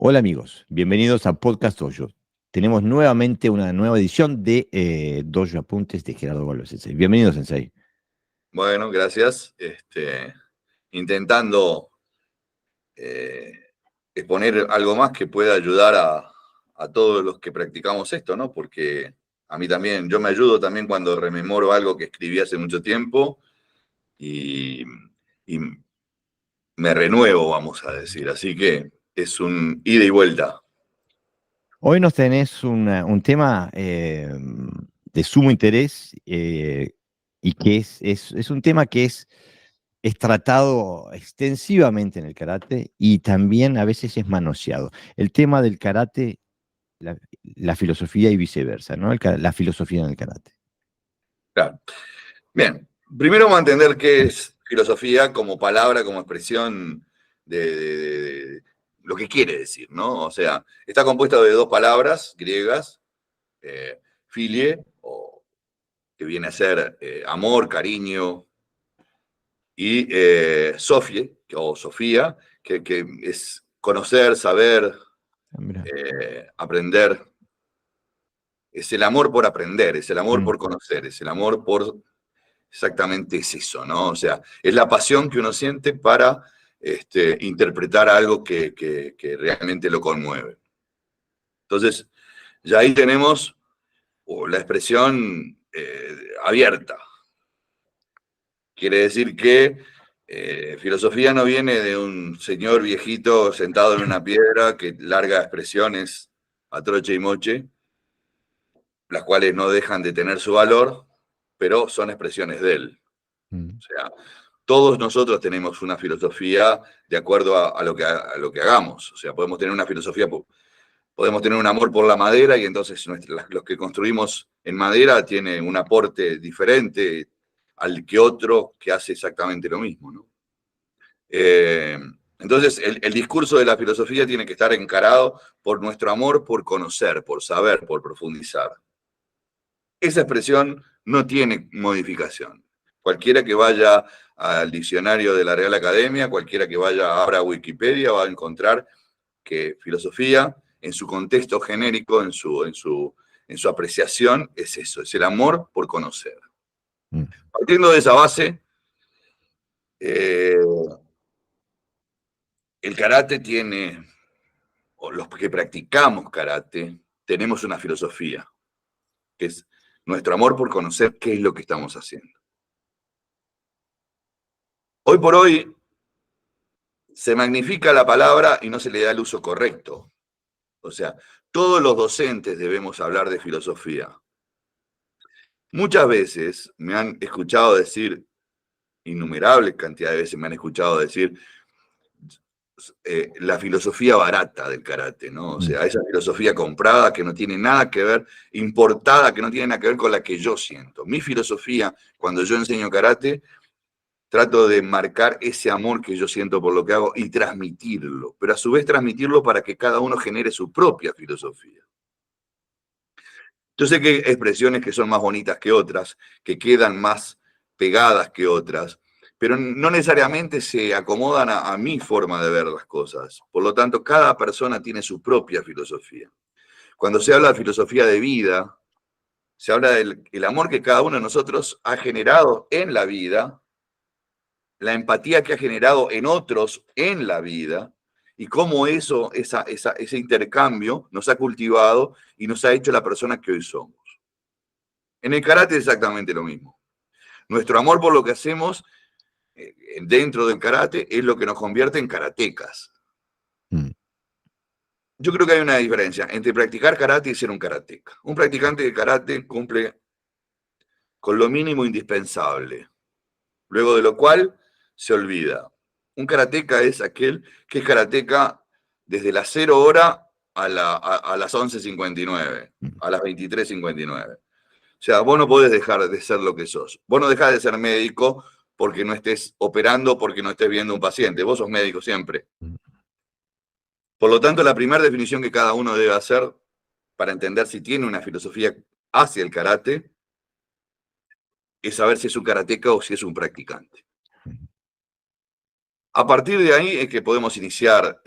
Hola amigos, bienvenidos a Podcast Dojo. Tenemos nuevamente una nueva edición de Dojo Apuntes de Gerardo Gómez Sensei. Bienvenido, Sensei. Bueno, gracias. Intentando exponer algo más que pueda ayudar a todos los que practicamos esto, ¿no? Porque a mí también, yo me ayudo también cuando rememoro algo que escribí hace mucho tiempo y, y me renuevo, vamos a decir. Así que es un ida y vuelta. Hoy nos tenés un tema de sumo interés y que es un tema que es tratado extensivamente en el karate y también a veces es manoseado. El tema del karate, la filosofía y viceversa, ¿no? La filosofía en el karate. Claro. Bien, primero vamos a entender qué es filosofía como palabra, como expresión de lo que quiere decir, ¿no? O sea, está compuesta de dos palabras griegas, filie, o que viene a ser amor, cariño, y sofie, o Sofía, que es conocer, saber, Ah, mira. aprender. Es el amor por aprender, es el amor Mm, por conocer, es el amor por. Exactamente es eso, ¿no? O sea, es la pasión que uno siente para interpretar algo que realmente lo conmueve. Entonces, ya ahí tenemos la expresión abierta. Quiere decir que filosofía no viene de un señor viejito sentado en una piedra que larga expresiones a troche y moche, las cuales no dejan de tener su valor, pero son expresiones de él. mm. O sea, todos nosotros tenemos una filosofía de acuerdo a lo que hagamos. O sea, podemos tener una filosofía, podemos tener un amor por la madera y entonces los que construimos en madera tienen un aporte diferente al que otro que hace exactamente lo mismo, ¿no? Eh, entonces, el discurso de la filosofía tiene que estar encarado por nuestro amor por conocer, por saber, por profundizar. Esa expresión no tiene modificación. Cualquiera que vaya al diccionario de la Real Academia, cualquiera que vaya ahora a Wikipedia, va a encontrar que filosofía, en su contexto genérico, en su apreciación, es eso, es el amor por conocer. Mm. Partiendo de esa base, eh, el karate tiene, o los que practicamos karate, tenemos una filosofía, que es nuestro amor por conocer qué es lo que estamos haciendo. Hoy por hoy se magnifica la palabra y no se le da el uso correcto. O sea, todos los docentes debemos hablar de filosofía. Muchas veces me han escuchado decir, innumerables cantidades de veces me han escuchado decir, la filosofía barata del karate, ¿no? O Mm. sea, esa filosofía comprada que no tiene nada que ver, importada, que no tiene nada que ver con la que yo siento. Mi filosofía, cuando yo enseño karate, trato de marcar ese amor que yo siento por lo que hago y transmitirlo, pero a su vez transmitirlo para que cada uno genere su propia filosofía. Yo sé que hay expresiones que son más bonitas que otras, que quedan más pegadas que otras, pero no necesariamente se acomodan a mi forma de ver las cosas. Por lo tanto, cada persona tiene su propia filosofía. Cuando se habla de filosofía de vida, se habla del el amor que cada uno de nosotros ha generado en la vida, la empatía que ha generado en otros en la vida, y cómo ese intercambio nos ha cultivado y nos ha hecho la persona que hoy somos. En el karate es exactamente lo mismo. Nuestro amor por lo que hacemos dentro del karate es lo que nos convierte en karatecas. Mm. Yo creo que hay una diferencia entre practicar karate y ser un karateca. Un practicante de karate cumple con lo mínimo indispensable, luego de lo cual se olvida. Un karateca es aquel que es karateca desde las 0 horas a las 11:59, Mm. a las 23:59. O sea, vos no podés dejar de ser lo que sos. Vos no dejás de ser médico porque no estés operando, porque no estés viendo un paciente. Vos sos médico siempre. Mm. Por lo tanto, la primera definición que cada uno debe hacer para entender si tiene una filosofía hacia el karate es saber si es un karateca o si es un practicante. A partir de ahí es que podemos iniciar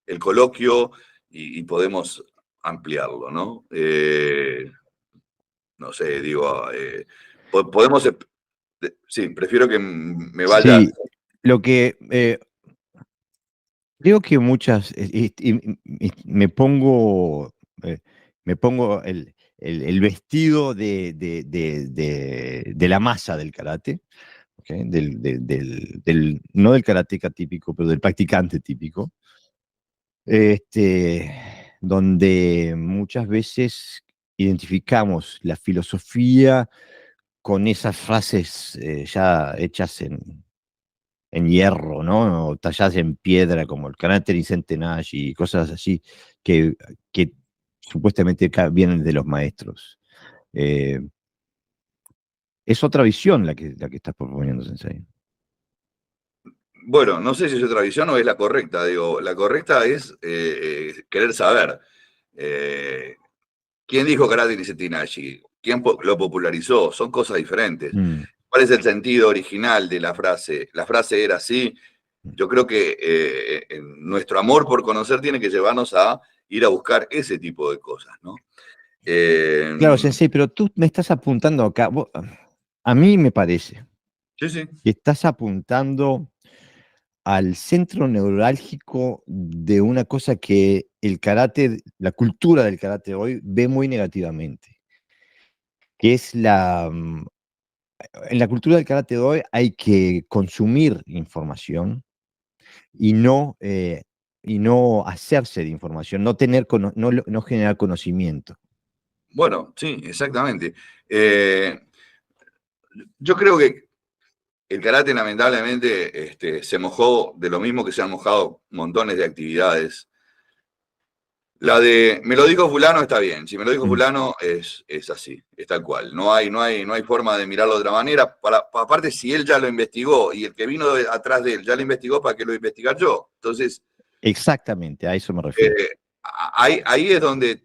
el coloquio y podemos ampliarlo, ¿no? No sé, digo, podemos... Sí, prefiero que me vaya... Sí, lo que creo que muchas, eh, me pongo el vestido de la masa del karate, ¿ok? No del karateca típico, pero del practicante típico, este, donde muchas veces identificamos la filosofía con esas frases ya hechas en hierro, ¿no? O talladas en piedra, como el carácter y Centenage y cosas así, que supuestamente vienen de los maestros. Eh, es otra visión la que estás proponiendo, Sensei. Bueno, no sé si es otra visión o es la correcta. Digo, la correcta es querer saber. Eh, ¿Quién dijo karate ni Setinashi? ¿Quién lo popularizó? Son cosas diferentes. Mm. ¿Cuál es el sentido original de la frase? La frase era así. Yo creo que nuestro amor por conocer tiene que llevarnos a ir a buscar ese tipo de cosas, ¿no? Claro, Sensei, pero tú me estás apuntando acá. A mí me parece Sí, sí. que estás apuntando al centro neurálgico de una cosa que el karate, la cultura del karate hoy ve muy negativamente, que es en la cultura del karate de hoy hay que consumir información y no hacerse de información, no tener, no generar conocimiento. Bueno, sí, exactamente. Yo creo que el karate lamentablemente se mojó de lo mismo que se han mojado montones de actividades. La de me lo dijo fulano está bien, si me lo dijo Mm. fulano es así, es tal cual. No hay forma de mirarlo de otra manera. Aparte, si él ya lo investigó y el que vino atrás de él ya lo investigó, ¿para qué lo voy a investigar yo? Entonces, Exactamente, a eso me refiero. eh, ahí es donde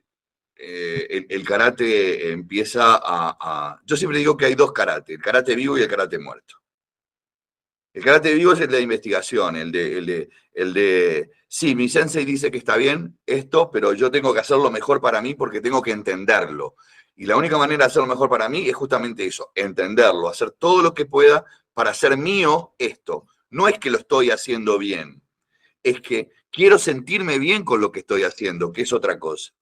el karate empieza Yo siempre digo que hay dos karate, el karate vivo y el karate muerto. El karate vivo es el de investigación, sí, mi sensei dice que está bien esto, pero yo tengo que hacerlo mejor para mí porque tengo que entenderlo. Y la única manera de hacerlo mejor para mí es justamente eso, entenderlo, hacer todo lo que pueda para hacer mío esto. No es que lo estoy haciendo bien, es que quiero sentirme bien con lo que estoy haciendo, que es otra cosa.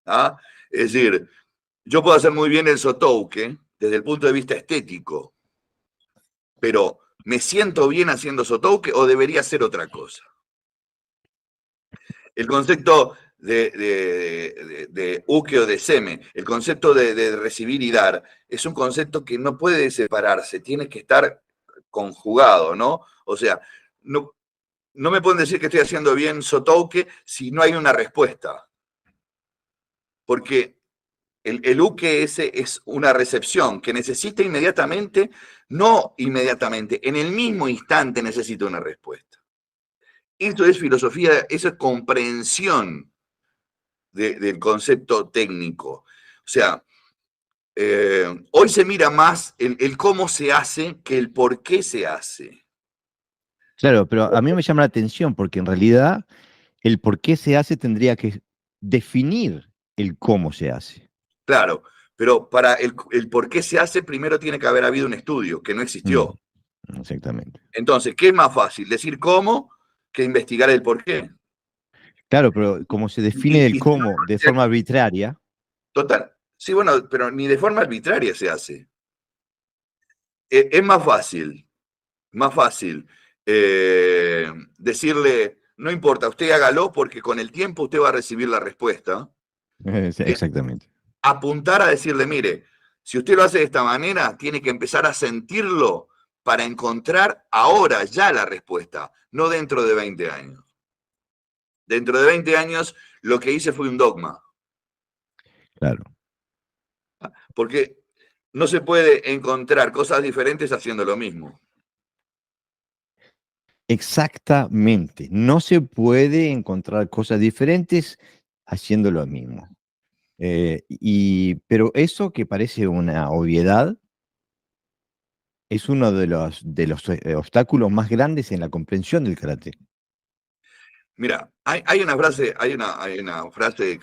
¿Ah? Es decir, yo puedo hacer muy bien el sotouke desde el punto de vista estético, pero ¿me siento bien haciendo sotouke o debería ser otra cosa? El concepto de uke o de seme, el concepto de recibir y dar, es un concepto que no puede separarse, tiene que estar conjugado, ¿no? O sea, no me pueden decir que estoy haciendo bien sotouke si no hay una respuesta, porque el uke ese es una recepción que necesita inmediatamente, no inmediatamente, en el mismo instante necesita una respuesta. Esto es filosofía, eso es comprensión del concepto técnico. O sea, hoy se mira más el cómo se hace que el por qué se hace. Claro, pero a mí me llama la atención porque en realidad el por qué se hace tendría que definir el cómo se hace. Claro, pero para el por qué se hace, primero tiene que haber habido un estudio que no Mm, existió. exactamente. Entonces, ¿qué es más fácil? ¿Decir cómo que investigar el por qué? Claro, pero como se define el Y cómo de forma arbitraria, total, sí, bueno, pero ni de forma arbitraria se hace. Es más fácil decirle, no importa, usted hágalo porque con el tiempo usted va a recibir la respuesta. exactamente. Apuntar a decirle, mire, si usted lo hace de esta manera, tiene que empezar a sentirlo para encontrar ahora ya la respuesta, no dentro de 20 años. Dentro de 20 años lo que hice fue un dogma, Claro. porque no se puede encontrar cosas diferentes haciendo lo mismo. Exactamente. No se puede encontrar cosas diferentes haciendo lo mismo. Pero eso que parece una obviedad es uno de los obstáculos más grandes en la comprensión del karate. Mira, hay una frase, hay una frase de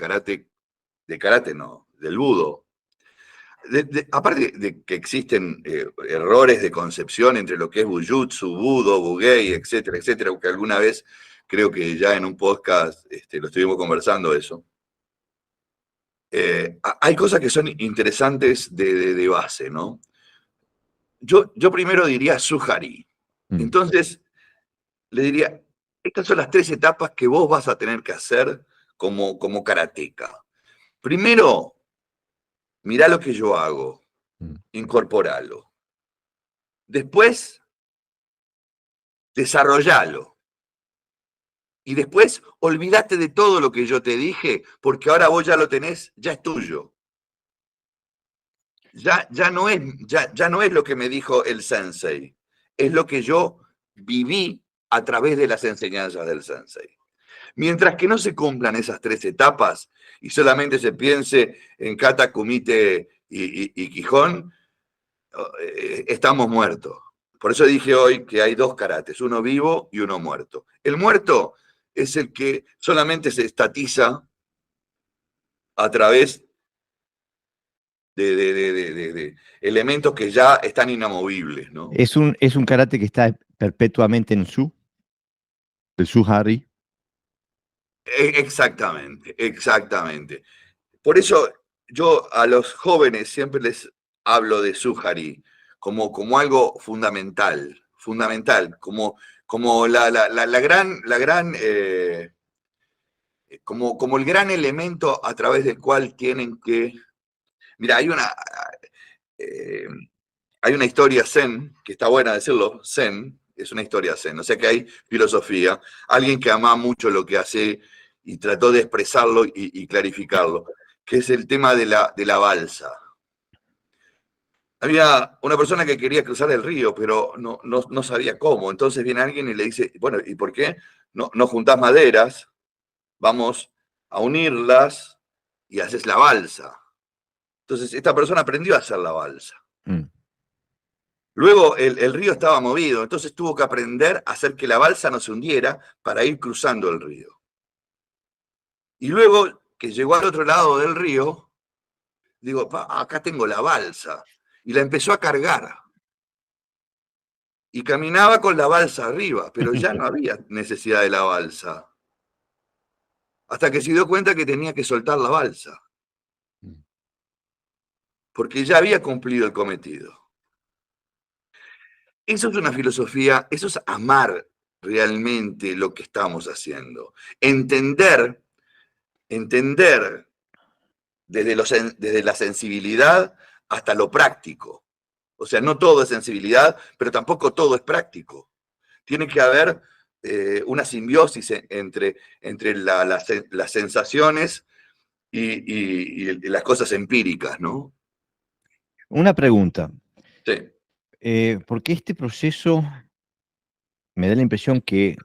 karate no, del budo. Aparte de que existen errores de concepción entre lo que es Bujutsu, Budo, Bugei, etcétera, etcétera, que alguna vez creo que ya en un podcast lo estuvimos conversando eso. Hay cosas que son interesantes de base, ¿no? Yo primero diría Suhari. Entonces, le diría, estas son las 3 etapas que vos vas a tener que hacer como karateca. Primero, mirá lo que yo hago, incorporalo. Después, desarrollalo. Y después, olvídate de todo lo que yo te dije, porque ahora vos ya lo tenés, ya es tuyo. Ya no es lo que me dijo el sensei, es lo que yo viví a través de las enseñanzas del sensei. Mientras que no se cumplan esas 3 etapas y solamente se piense en kata, kumite y Quijón, estamos muertos. Por eso dije hoy que hay 2 karates, uno vivo y uno muerto. El muerto es el que solamente se estatiza a través de elementos que ya están inamovibles, ¿no? Es un karate que está perpetuamente en el Suhari. Exactamente, exactamente. Por eso yo a los jóvenes siempre les hablo de Suhari como algo fundamental, fundamental, como la gran como el gran elemento a través del cual tienen que. Mira, hay una historia zen, que está buena decirlo, zen, es una historia zen, o sea que hay filosofía, alguien que ama mucho lo que hace y trató de expresarlo y clarificarlo, que es el tema de la balsa. Había una persona que quería cruzar el río, pero no sabía cómo. Entonces viene alguien y le dice, bueno, ¿y por qué no juntás maderas? Vamos a unirlas y haces la balsa. Entonces esta persona aprendió a hacer la balsa. Luego el río estaba movido, entonces tuvo que aprender a hacer que la balsa no se hundiera para ir cruzando el río. Y luego que llegó al otro lado del río, digo, acá tengo la balsa. Y la empezó a cargar. Y caminaba con la balsa arriba, pero ya no había necesidad de la balsa. Hasta que se dio cuenta que tenía que soltar la balsa. Porque ya había cumplido el cometido. Eso es una filosofía, eso es amar realmente lo que estamos haciendo. Entender desde la sensibilidad hasta lo práctico. O sea, no todo es sensibilidad, pero tampoco todo es práctico. Tiene que haber una simbiosis entre las sensaciones y las cosas empíricas, ¿no? Una pregunta. Sí. Porque este proceso me da la impresión que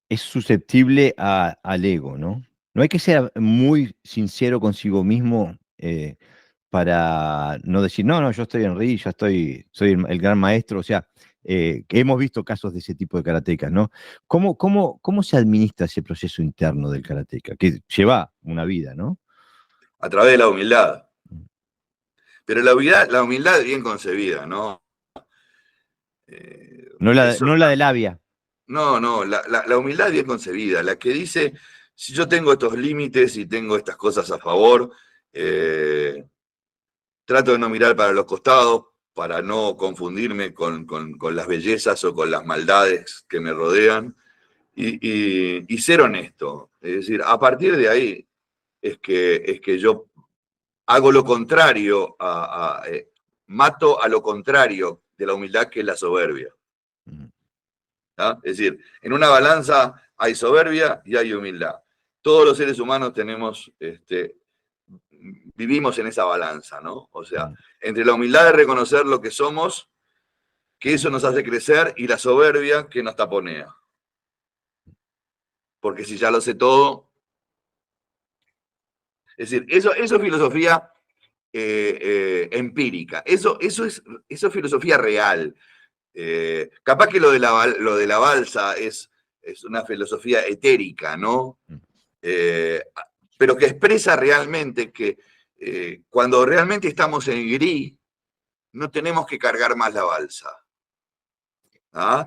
es susceptible al ego, ¿no? No hay que ser muy sincero consigo mismo para no decir, no, yo estoy en RI, soy el gran maestro. O sea, que hemos visto casos de ese tipo de karatecas, ¿no? ¿Cómo se administra ese proceso interno del karateca? Que lleva una vida, ¿no? A través de la humildad. Pero la humildad bien concebida, ¿no? No la de labia. No, la humildad bien concebida, la que dice, si yo tengo estos límites y tengo estas cosas a favor, trato de no mirar para los costados, para no confundirme con las bellezas o con las maldades que me rodean, y ser honesto. Es decir, a partir de ahí es que yo hago lo contrario, mato a lo contrario de la humildad, que es la soberbia. ¿Ah? Es decir, en una balanza hay soberbia y hay humildad. Todos los seres humanos vivimos en esa balanza, ¿no? O sea, entre la humildad de reconocer lo que somos, que eso nos hace crecer, y la soberbia que nos taponea. Porque si ya lo sé todo. Es decir, eso es filosofía empírica. Eso es filosofía real. Capaz que lo de la balsa es es una filosofía etérica, ¿no? Pero que expresa realmente que cuando realmente estamos en gris, no tenemos que cargar más la balsa. ¿Ah?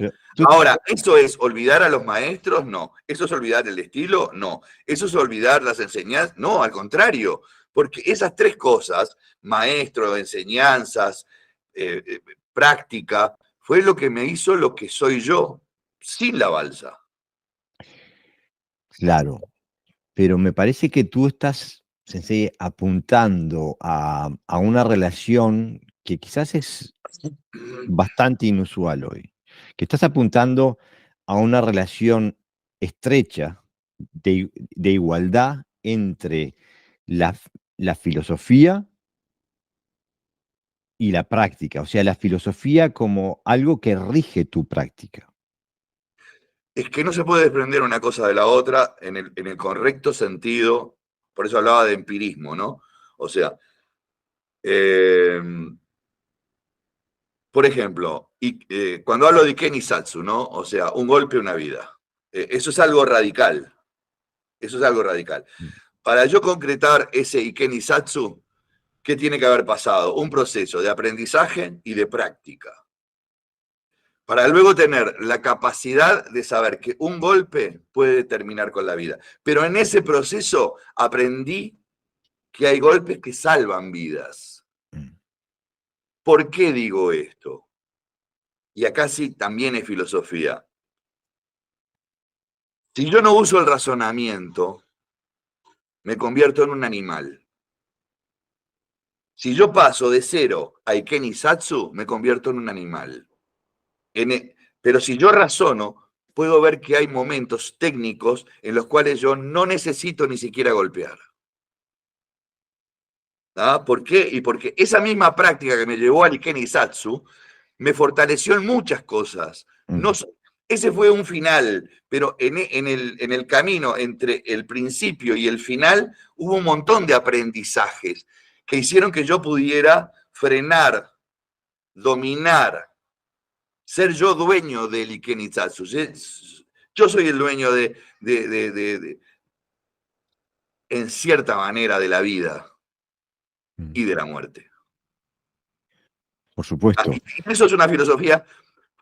Ahora, ¿eso es olvidar a los maestros? No. ¿Eso es olvidar el estilo? No. ¿Eso es olvidar las enseñanzas? No, al contrario. Porque esas tres cosas, maestro, enseñanzas, práctica, fue lo que me hizo lo que soy yo, sin la balsa. Claro, pero me parece que tú estás, Sensei, apuntando a una relación que quizás es bastante inusual hoy, que estás apuntando a una relación estrecha de igualdad entre la, la filosofía y la práctica, o sea, la filosofía como algo que rige tu práctica. Es que no se puede desprender una cosa de la otra en el correcto sentido, por eso hablaba de empirismo, ¿no? O sea, por ejemplo, cuando hablo de Iken y Satsu, ¿no? O sea, un golpe, una vida. Eso es algo radical. Eso es algo radical. Para yo concretar ese Iken y Satsu, ¿qué tiene que haber pasado? Un proceso de aprendizaje y de práctica. Para luego tener la capacidad de saber que un golpe puede terminar con la vida. Pero en ese proceso aprendí que hay golpes que salvan vidas. ¿Por qué digo esto? Y acá sí también es filosofía. Si yo no uso el razonamiento, me convierto en un animal. Si yo paso de 0 a Iken y Satsu, me convierto en un animal. Pero si yo razono, puedo ver que hay momentos técnicos en los cuales yo no necesito ni siquiera golpear. ¿Ah? ¿Por qué? Y porque esa misma práctica que me llevó al Iken y Satsu me fortaleció en muchas cosas. No, ese fue un final, pero en el camino entre el principio y el final hubo un montón de aprendizajes que hicieron que yo pudiera frenar, dominar, ser yo dueño del Iken y Satsu. Yo soy el dueño en cierta manera, de la vida y de la muerte. Por supuesto. Eso es una filosofía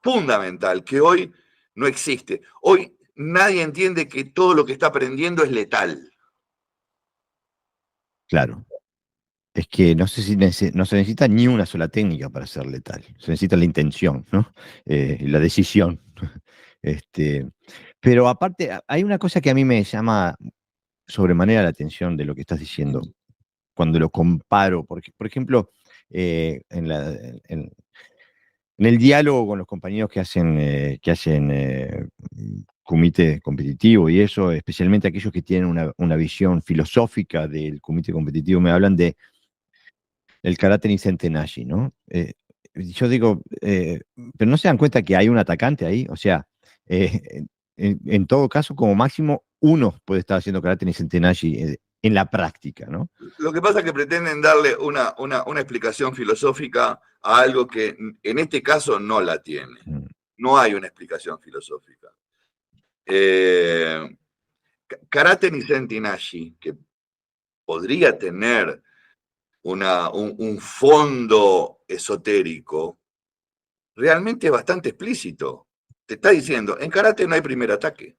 fundamental que hoy no existe. Hoy nadie entiende que todo lo que está aprendiendo es letal. Claro. Es que no sé si no se necesita ni una sola técnica para ser letal. Se necesita la intención, ¿no? La decisión. Pero aparte, hay una cosa que a mí me llama sobremanera la atención de lo que estás diciendo, cuando lo comparo, porque, por ejemplo, en el diálogo con los compañeros que hacen comité competitivo y eso, especialmente aquellos que tienen una visión filosófica del comité competitivo, me hablan del karate Nisen Tenashi, ¿no? Yo digo, pero no se dan cuenta que hay un atacante ahí, o sea, en todo caso, como máximo, uno puede estar haciendo karate Nisen Tenashi en la práctica, ¿no? Lo que pasa es que pretenden darle una explicación filosófica a algo que en este caso no la tiene. No hay una explicación filosófica. Karate Nisen Tenashi, que podría tener un fondo esotérico, realmente es bastante explícito. Te está diciendo, en karate no hay primer ataque.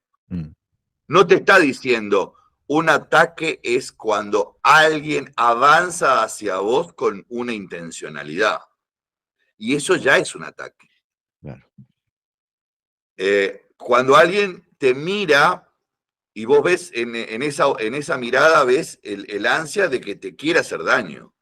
No te está diciendo, un ataque es cuando alguien avanza hacia vos con una intencionalidad. Y eso ya es un ataque. Claro. Cuando alguien te mira y vos ves en esa mirada, ves el ansia de que te quiera hacer daño.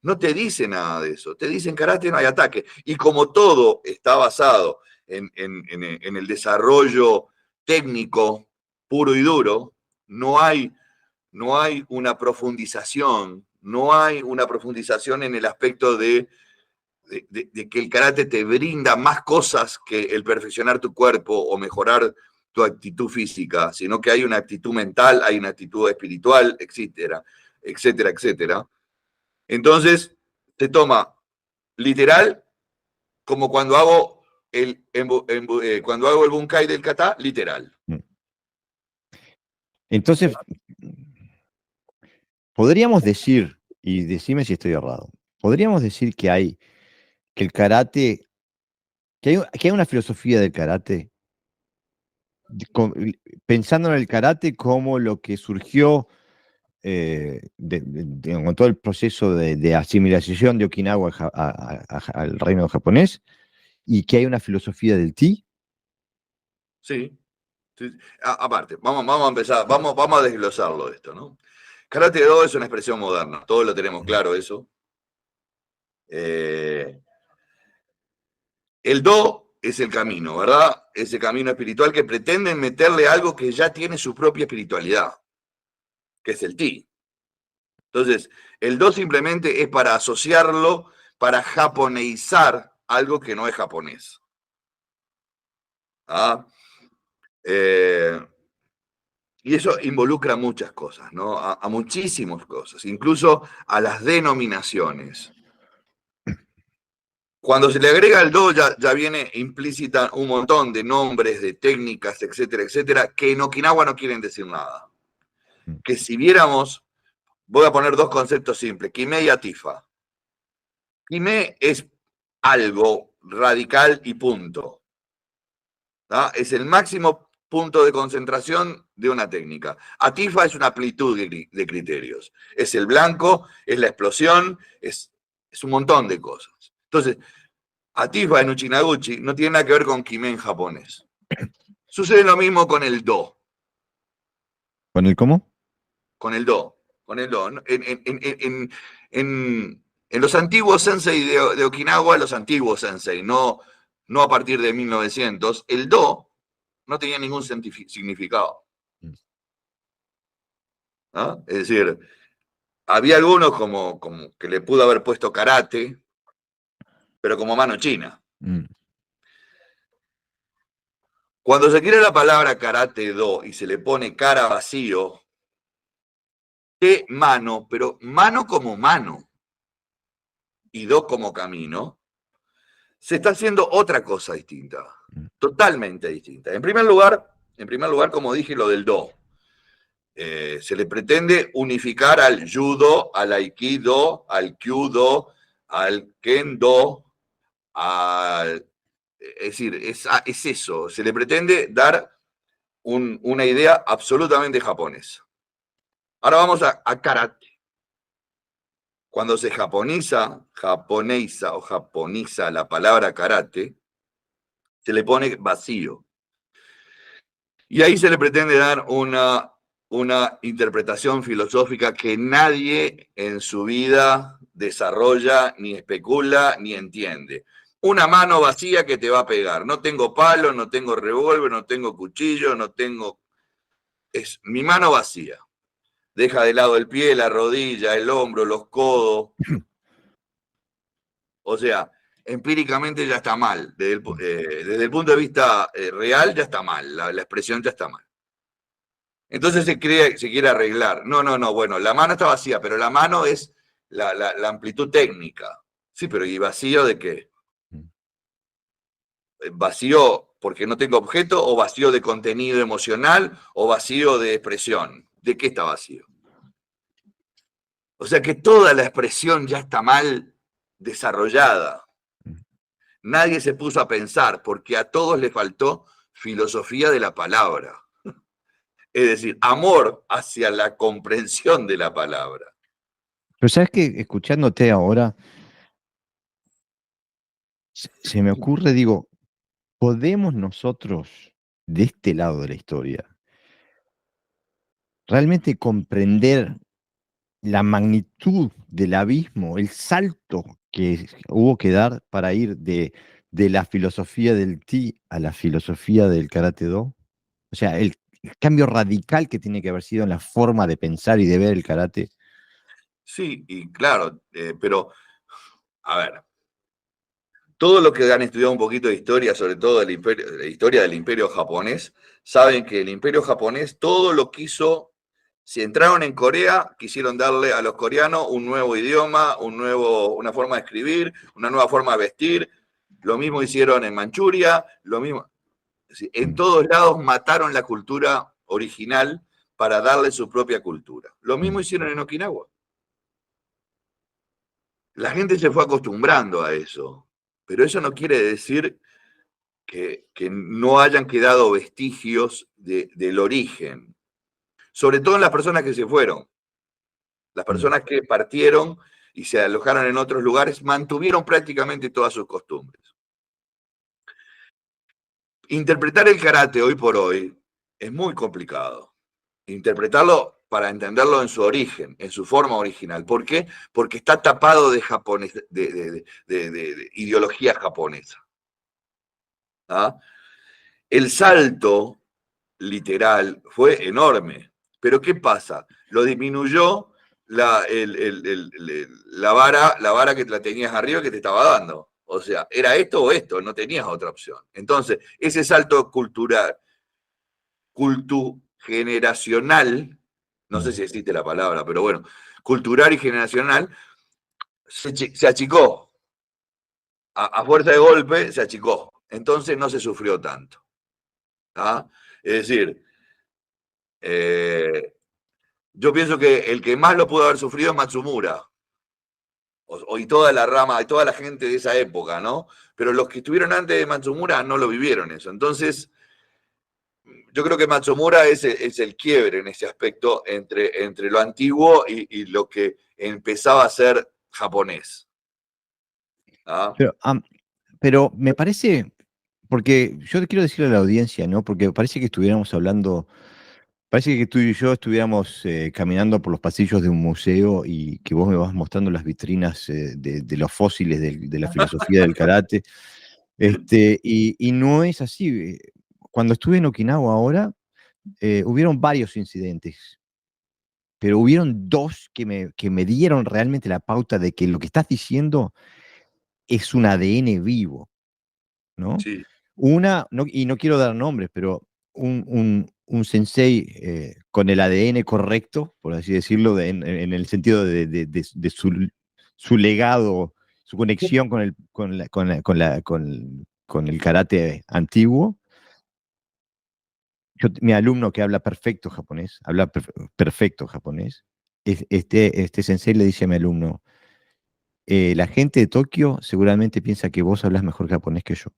No te dice nada de eso. Te dice en karate no hay ataque. Y como todo está basado en el desarrollo técnico puro y duro, no hay una profundización, no hay una profundización en el aspecto de que el karate te brinda más cosas que el perfeccionar tu cuerpo o mejorar tu actitud física, sino que hay una actitud mental, hay una actitud espiritual, etcétera, etcétera, etcétera. Entonces, te toma literal como cuando hago el bunkai del kata, literal. Entonces, podríamos decir, y decime si estoy errado, podríamos decir que el karate, que hay una filosofía del karate, pensando en el karate como lo que surgió con todo el proceso de asimilación de Okinawa al reino japonés, y que hay una filosofía del ti. Sí. Sí. Aparte, vamos a empezar, vamos a desglosarlo esto, ¿no? Karate Do es una expresión moderna, todos lo tenemos claro eso. El Do es el camino, ¿verdad? Ese camino espiritual que pretenden meterle algo que ya tiene su propia espiritualidad, que es el Ti. Entonces, el Do simplemente es para asociarlo, para japoneizar algo que no es japonés. ¿Ah? Y eso involucra muchas cosas, ¿no? A muchísimas cosas, incluso a las denominaciones. Cuando se le agrega el do, ya viene implícita un montón de nombres, de técnicas, etcétera, etcétera, que en Okinawa no quieren decir nada. Que si viéramos, voy a poner dos conceptos simples, Kime y Atifa. Kime es algo radical y punto. ¿Ah? Es el máximo punto de concentración de una técnica. Atifa es una amplitud de criterios. Es el blanco, es la explosión, es un montón de cosas. Entonces, Atifa en Uchinaguchi no tiene nada que ver con Kime en japonés. Sucede lo mismo con el do. ¿Con el cómo? Con el do. Con el do. En los antiguos sensei de Okinawa, los antiguos sensei, no a partir de 1900, el do no tenía ningún significado. ¿No? Es decir, había algunos como que le pudo haber puesto karate, pero como mano china. Cuando se quiere la palabra karate do y se le pone cara vacío, de mano, pero mano como mano y do como camino, se está haciendo otra cosa distinta, totalmente distinta. En primer lugar, como dije, lo del do. Se le pretende unificar al judo, al aikido, al kyudo, al kendo, es decir, es eso. Se le pretende dar una idea absolutamente japonesa. Ahora vamos a karate. Cuando se japoniza la palabra karate, se le pone vacío. Y ahí se le pretende dar una interpretación filosófica que nadie en su vida desarrolla, ni especula, ni entiende. Una mano vacía que te va a pegar. No tengo palo, no tengo revólver, no tengo cuchillo, no tengo... Es mi mano vacía. Deja de lado el pie, la rodilla, el hombro, los codos. O sea, empíricamente ya está mal. Desde el punto de vista real ya está mal. La expresión ya está mal. Entonces se quiere arreglar. No, bueno, la mano está vacía, pero la mano es la amplitud técnica. Sí, pero ¿y vacío de qué? ¿Vacío porque no tengo objeto o vacío de contenido emocional o vacío de expresión? ¿De qué está vacío? O sea que toda la expresión ya está mal desarrollada. Nadie se puso a pensar porque a todos les faltó filosofía de la palabra. Es decir, amor hacia la comprensión de la palabra. Pero sabes que escuchándote ahora, se me ocurre, digo, ¿podemos nosotros, de este lado de la historia, realmente comprender la magnitud del abismo, el salto que hubo que dar para ir de la filosofía del ti a la filosofía del karate do? O sea, el cambio radical que tiene que haber sido en la forma de pensar y de ver el karate. Sí, y claro, pero, a ver, todos los que han estudiado un poquito de historia, sobre todo de la historia del imperio japonés, saben que el imperio japonés todo lo quiso, si entraron en Corea, quisieron darle a los coreanos un nuevo idioma, una forma de escribir, una nueva forma de vestir. Lo mismo hicieron en Manchuria, lo mismo. En todos lados mataron la cultura original para darle su propia cultura. Lo mismo hicieron en Okinawa. La gente se fue acostumbrando a eso, pero eso no quiere decir que no hayan quedado vestigios del origen, sobre todo en las personas que se fueron. Las personas que partieron y se alojaron en otros lugares mantuvieron prácticamente todas sus costumbres. Interpretar el karate hoy por hoy es muy complicado. Interpretarlo para entenderlo en su origen, en su forma original. ¿Por qué? Porque está tapado de japonés, de ideología japonesa. ¿Ah? El salto literal fue enorme. Pero ¿qué pasa? Lo disminuyó la vara que la tenías arriba que te estaba dando. O sea, era esto o esto, no tenías otra opción. Entonces, ese salto cultural, generacional, no sé si existe la palabra, pero bueno, cultural y generacional, se achicó. A fuerza de golpe se achicó. Entonces no se sufrió tanto. ¿Ah? Es decir, yo pienso que el que más lo pudo haber sufrido es Matsumura. Y toda la rama, y toda la gente de esa época, ¿no? Pero los que estuvieron antes de Matsumura no lo vivieron eso. Entonces, yo creo que Matsumura es el quiebre en ese aspecto entre lo antiguo y lo que empezaba a ser japonés. ¿Ah? Pero me parece, porque yo quiero decirle a la audiencia, ¿no? Porque parece que estuviéramos hablando, parece que tú y yo estuviéramos caminando por los pasillos de un museo y que vos me vas mostrando las vitrinas de los fósiles de la filosofía del karate. Y no es así. Cuando estuve en Okinawa ahora, hubieron varios incidentes, pero hubieron dos que me dieron realmente la pauta de que lo que estás diciendo es un ADN vivo, ¿no? Sí. Una, y no quiero dar nombres, pero un sensei con el ADN correcto, por así decirlo, en el sentido de su legado, su conexión con el karate antiguo. Mi alumno que habla perfecto japonés, habla perfecto japonés, este sensei le dice a mi alumno, la gente de Tokio seguramente piensa que vos hablas mejor japonés que yo.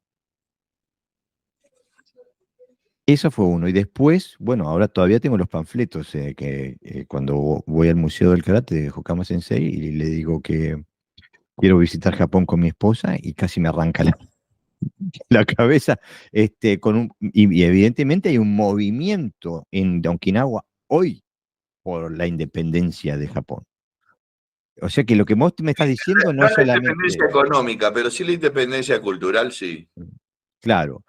Eso fue uno. Y después, bueno, ahora todavía tengo los panfletos que cuando voy al Museo del Karate de Hokama Sensei y le digo que quiero visitar Japón con mi esposa y casi me arranca la cabeza. Y evidentemente hay un movimiento en Okinawa hoy por la independencia de Japón. O sea que lo que vos me estás diciendo no No es la independencia solamente, económica, pero sí la independencia cultural, sí. claro,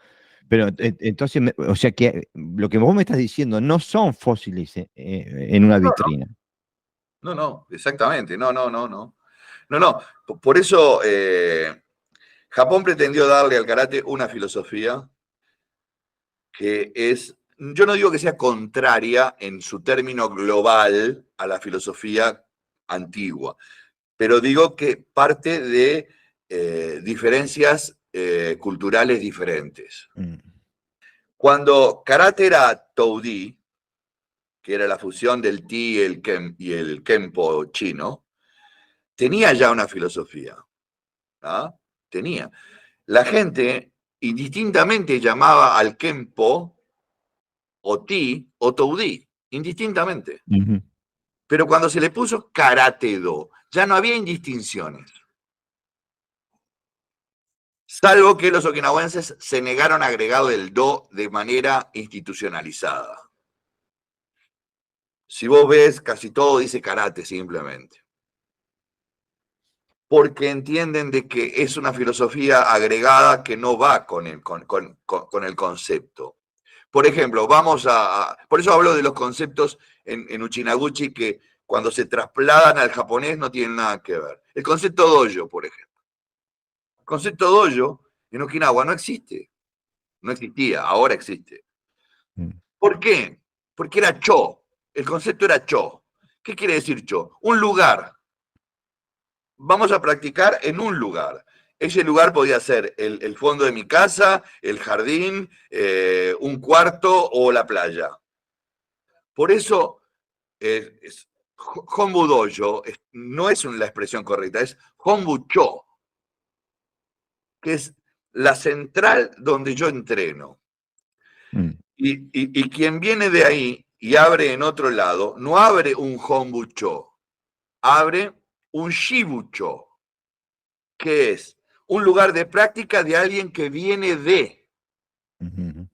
pero entonces, o sea que lo que vos me estás diciendo no son fósiles en una vitrina. No, exactamente. No. No. Por eso Japón pretendió darle al karate una filosofía que es, yo no digo que sea contraria en su término global a la filosofía antigua, pero digo que parte de diferencias culturales diferentes. Mm. Cuando karate era Toudi, que era la fusión del Ti y el Kenpo chino, tenía ya una filosofía. ¿Ah? Tenía. La gente indistintamente llamaba al Kenpo o Ti o Toudi, indistintamente. Ujú. Pero cuando se le puso Karate-Do, ya no había indistinciones. Salvo que los okinawenses se negaron a agregar el Do de manera institucionalizada. Si vos ves, casi todo dice karate simplemente. Porque entienden de que es una filosofía agregada que no va con el concepto. Por ejemplo, por eso hablo de los conceptos en Uchinaguchi que cuando se trasladan al japonés no tienen nada que ver. El concepto dojo, por ejemplo. El concepto dojo en Okinawa no existe. No existía, ahora existe. Mm. ¿Por qué? Porque era cho. El concepto era cho. ¿Qué quiere decir cho? Un lugar. Vamos a practicar en un lugar. Ese lugar podía ser el fondo de mi casa, el jardín, un cuarto o la playa. Por eso, Hombu Dojo no es la expresión correcta, es Hombu Cho, que es la central donde yo entreno. Y quien viene de ahí y abre en otro lado, no abre un Hombu Cho, abre un Shibu Cho, que es un lugar de práctica de alguien que viene de.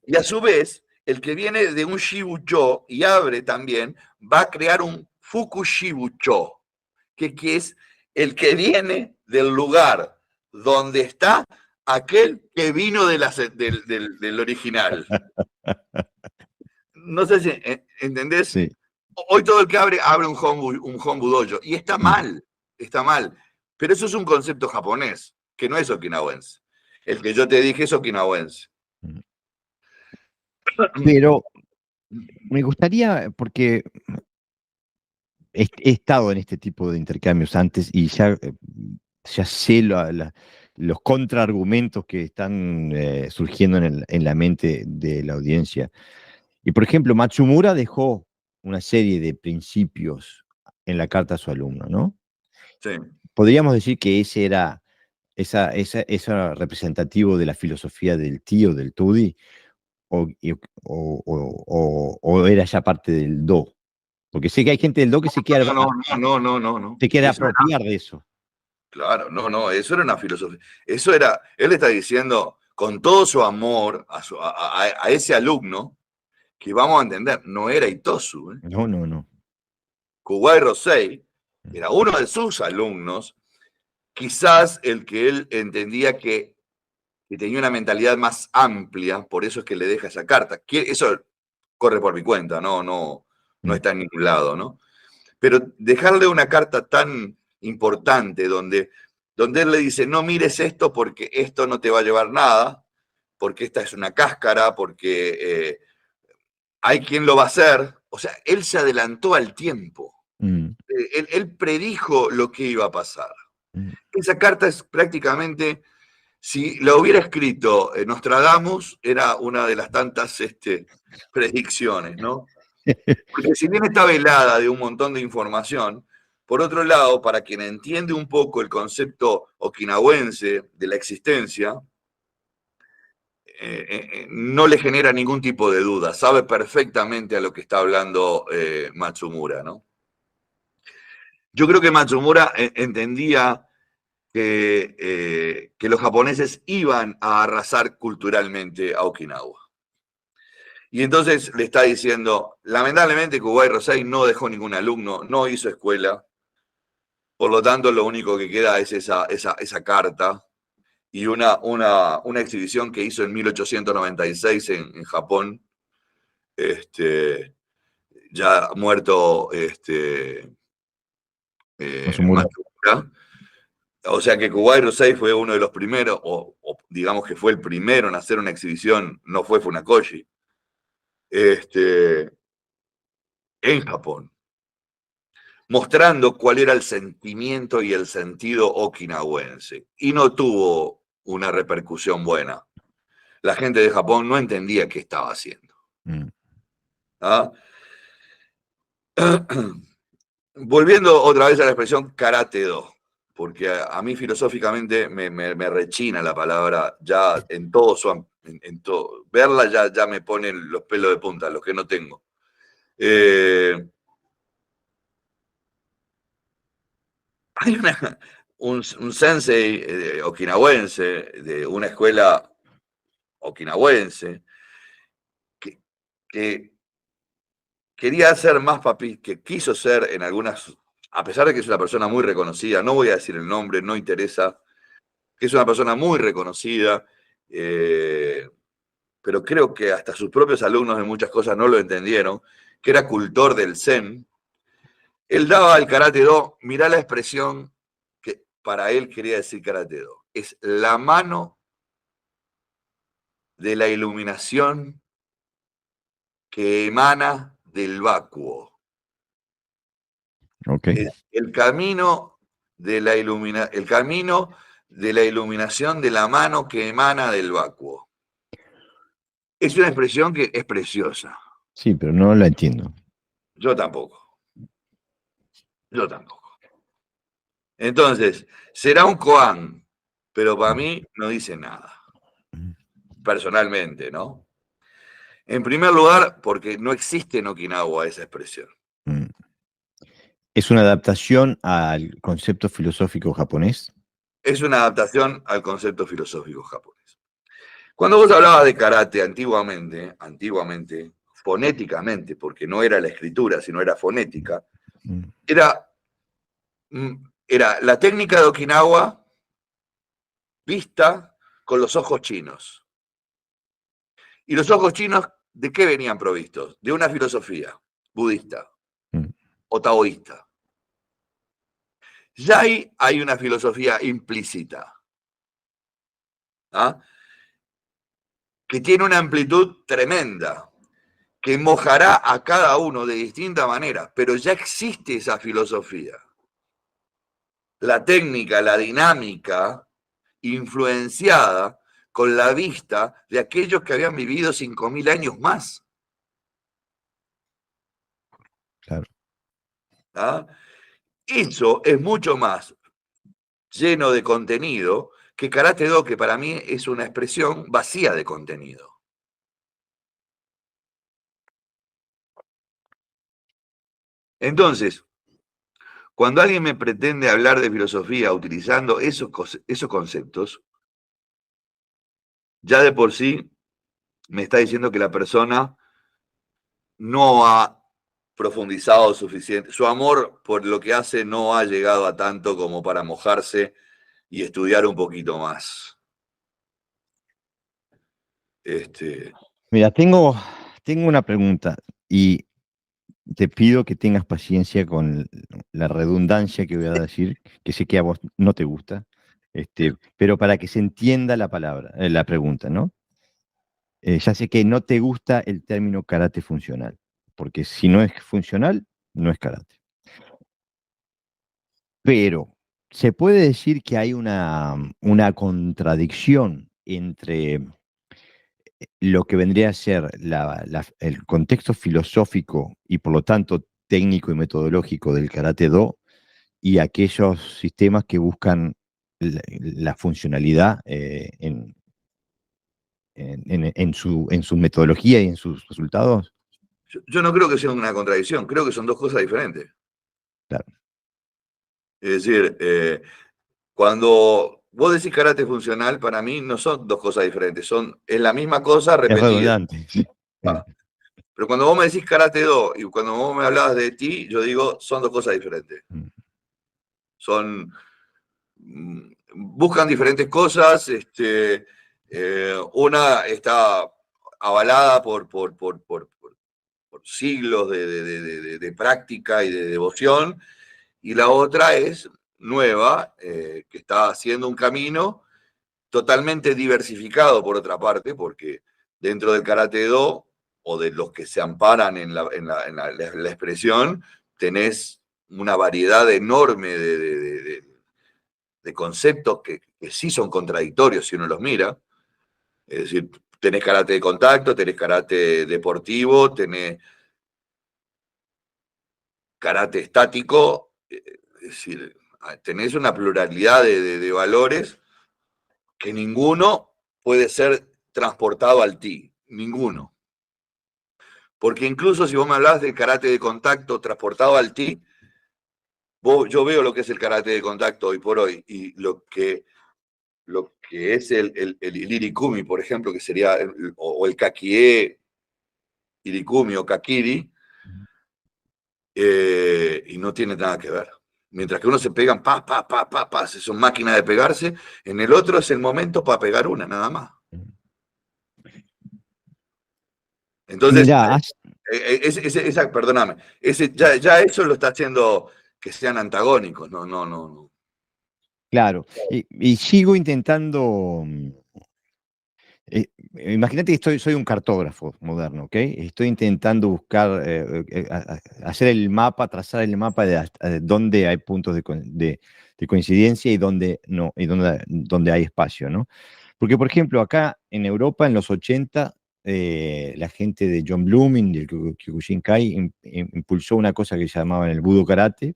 Y a su vez, el que viene de un Shibucho y abre también, va a crear un Fukushibucho, que es el que viene del lugar donde está aquel que vino del original. No sé si entendés. Sí. Hoy todo el que abre un Hombu Dojo. Y está mal, está mal. Pero eso es un concepto japonés, que no es okinawense. El que yo te dije es okinawense. Pero me gustaría, porque he estado en este tipo de intercambios antes y ya sé los contraargumentos que están surgiendo en la mente de la audiencia. Y por ejemplo, Matsumura dejó una serie de principios en la carta a su alumno, ¿no? Sí. Podríamos decir que ese era representativo de la filosofía del tío, del Tudi, o era ya parte del Do. Porque sé que hay gente del Do que se quiere No. se quiere apropiar de eso. Claro, no, eso era una filosofía. Eso era, él está diciendo con todo su amor a ese alumno, que vamos a entender, no era Itosu. No. Kuwai Rosei era uno de sus alumnos, quizás el que él entendía que tenía una mentalidad más amplia, por eso es que le deja esa carta. Eso corre por mi cuenta, no está en ningún lado, ¿no? Pero dejarle una carta tan importante donde él le dice, no mires esto porque esto no te va a llevar nada, porque esta es una cáscara, porque hay quien lo va a hacer. O sea, él se adelantó al tiempo. Él predijo lo que iba a pasar. Esa carta es prácticamente, si la hubiera escrito Nostradamus, era una de las tantas predicciones, ¿no? Porque si bien está velada de un montón de información, por otro lado, para quien entiende un poco el concepto okinawense de la existencia, no le genera ningún tipo de duda, sabe perfectamente a lo que está hablando Matsumura, ¿no? Yo creo que Matsumura entendía que los japoneses iban a arrasar culturalmente a Okinawa. Y entonces le está diciendo, lamentablemente Kuwai Rosei no dejó ningún alumno, no hizo escuela, por lo tanto lo único que queda es esa carta y una exhibición que hizo en 1896 en Japón, ya muerto Matsumura. Matsumura. O sea que Kuwai Rosei fue uno de los primeros, o digamos que fue el primero en hacer una exhibición, no fue Funakoshi, en Japón, mostrando cuál era el sentimiento y el sentido okinawense. Y no tuvo una repercusión buena. La gente de Japón no entendía qué estaba haciendo. ¿Ah? Volviendo otra vez a la expresión karate-do, porque a mí filosóficamente me rechina la palabra ya en todo en todo. Verla ya me ponen los pelos de punta, los que no tengo. Hay un sensei okinawense de una escuela okinawense que quería ser más papi, que quiso ser en algunas, a pesar de que es una persona muy reconocida, no voy a decir el nombre, no interesa, que es una persona muy reconocida, pero creo que hasta sus propios alumnos en muchas cosas no lo entendieron, que era cultor del Zen. Él daba al Karate-Do, mirá la expresión que para él quería decir Karate-Do, es la mano de la iluminación que emana del vacuo. Okay. Es el camino de la iluminación de la mano que emana del vacuo. Es una expresión que es preciosa. Sí, pero no la entiendo. Yo tampoco. Yo tampoco. Entonces, será un koan, pero para mí no dice nada. Personalmente, ¿no? En primer lugar, porque no existe en Okinawa esa expresión. ¿Es una adaptación al concepto filosófico japonés? Es una adaptación al concepto filosófico japonés. Cuando vos hablabas de karate antiguamente, fonéticamente, porque no era la escritura, sino era fonética, era la técnica de Okinawa vista con los ojos chinos. ¿Y los ojos chinos de qué venían provistos? De una filosofía budista o taoísta. Ya ahí hay una filosofía implícita, ¿ah? Que tiene una amplitud tremenda, que mojará a cada uno de distinta manera, pero ya existe esa filosofía. La técnica, la dinámica, influenciada con la vista de aquellos que habían vivido 5.000 años más. Claro. ¿Ah? Eso es mucho más lleno de contenido que Karate Do, que para mí es una expresión vacía de contenido. Entonces, cuando alguien me pretende hablar de filosofía utilizando esos conceptos, ya de por sí me está diciendo que la persona no ha profundizado suficiente. Su amor por lo que hace no ha llegado a tanto como para mojarse y estudiar un poquito más. Mira, tengo una pregunta y te pido que tengas paciencia con la redundancia que voy a decir, que sé que a vos no te gusta, pero para que se entienda la palabra, la pregunta, ¿no? Ya sé que no te gusta el término karate funcional, porque si no es funcional, no es karate. Pero se puede decir que hay una contradicción entre lo que vendría a ser el contexto filosófico y por lo tanto técnico y metodológico del Karate Do y aquellos sistemas que buscan la funcionalidad en su metodología y en sus resultados. Yo no creo que sea una contradicción, creo que son dos cosas diferentes. Claro. Es decir, cuando vos decís karate funcional, para mí no son dos cosas diferentes, es la misma cosa Es repetida. redundante. Sí. Ah, pero cuando vos me decís karate do y cuando vos me hablabas de ti, yo digo, son dos cosas diferentes. Buscan diferentes cosas. Una está avalada por siglos de práctica y de devoción, y la otra es nueva, que está haciendo un camino totalmente diversificado por otra parte, porque dentro del Karate Do, o de los que se amparan en la expresión, tenés una variedad enorme de conceptos que sí son contradictorios si uno los mira. Es decir, tenés karate de contacto, tenés karate deportivo, tenés karate estático, es decir, tenés una pluralidad de valores que ninguno puede ser transportado al ti, ninguno. Porque incluso si vos me hablás del karate de contacto transportado al ti, yo veo lo que es el karate de contacto hoy por hoy y lo que es el irikumi, por ejemplo, que sería, o el kakie, irikumi o kakiri, y no tiene nada que ver. Mientras que uno se pegan, son máquinas de pegarse, en el otro es el momento para pegar una, nada más. Entonces, Mirá, perdóname, ya eso lo está haciendo que sean antagónicos, no. claro, y sigo intentando. Imagínate que soy un cartógrafo moderno, ¿ok? Estoy intentando buscar, hacer el mapa, trazar el mapa de dónde hay puntos de coincidencia y dónde no, y dónde hay espacio, ¿no? Porque, por ejemplo, acá en Europa, en los 80, la gente de John Blooming, del Kyokushinkai, impulsó una cosa que llamaban el Budo Karate,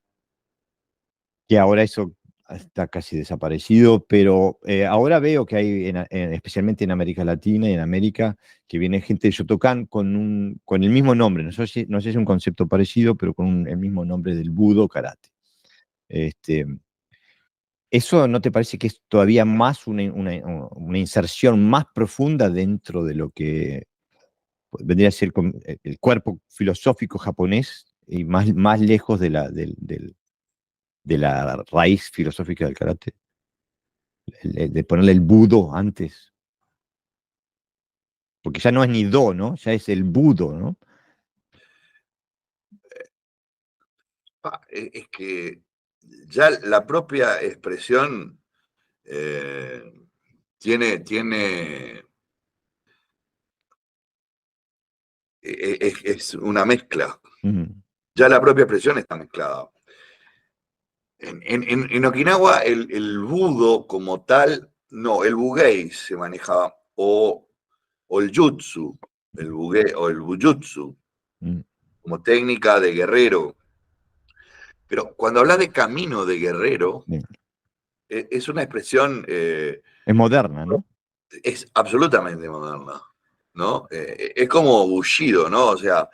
que ahora eso está casi desaparecido, pero ahora veo que hay, especialmente en América Latina y en América, que viene gente de Shotokan con el mismo nombre. No sé si es un concepto parecido, pero con el mismo nombre del Budo Karate. Este, ¿Eso no te parece que es todavía más una inserción más profunda dentro de lo que vendría a ser el cuerpo filosófico japonés y más lejos de la raíz filosófica del karate? De ponerle el budo antes. Porque ya no es ni do, ¿no? Ya es el budo, ¿no? Es que ya la propia expresión tiene es una mezcla. Ujú. Ya la propia expresión está mezclada. En Okinawa el budo como tal, no, el bugei se manejaba, o el jutsu, el bugei, o el bujutsu, Mm. como técnica de guerrero. Pero cuando hablas de camino de guerrero, Bien. es una expresión, Es moderna, ¿no? es absolutamente moderna, ¿no? Es como Bushido, ¿no? O sea,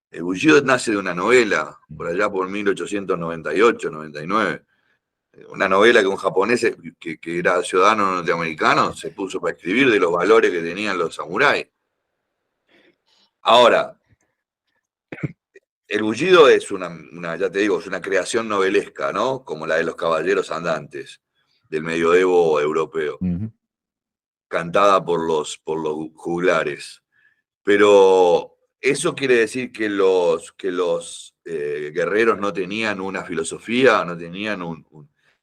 el Bushido nace de una novela, por allá por 1898, 99. Una novela que un japonés que era ciudadano norteamericano se puso para escribir de los valores que tenían los samuráis. Ahora, el Bullido es ya te digo, es una creación novelesca, ¿no? Como la de los caballeros andantes del medioevo europeo, Ujú. cantada por los juglares. Pero eso quiere decir que los guerreros no tenían una filosofía, no tenían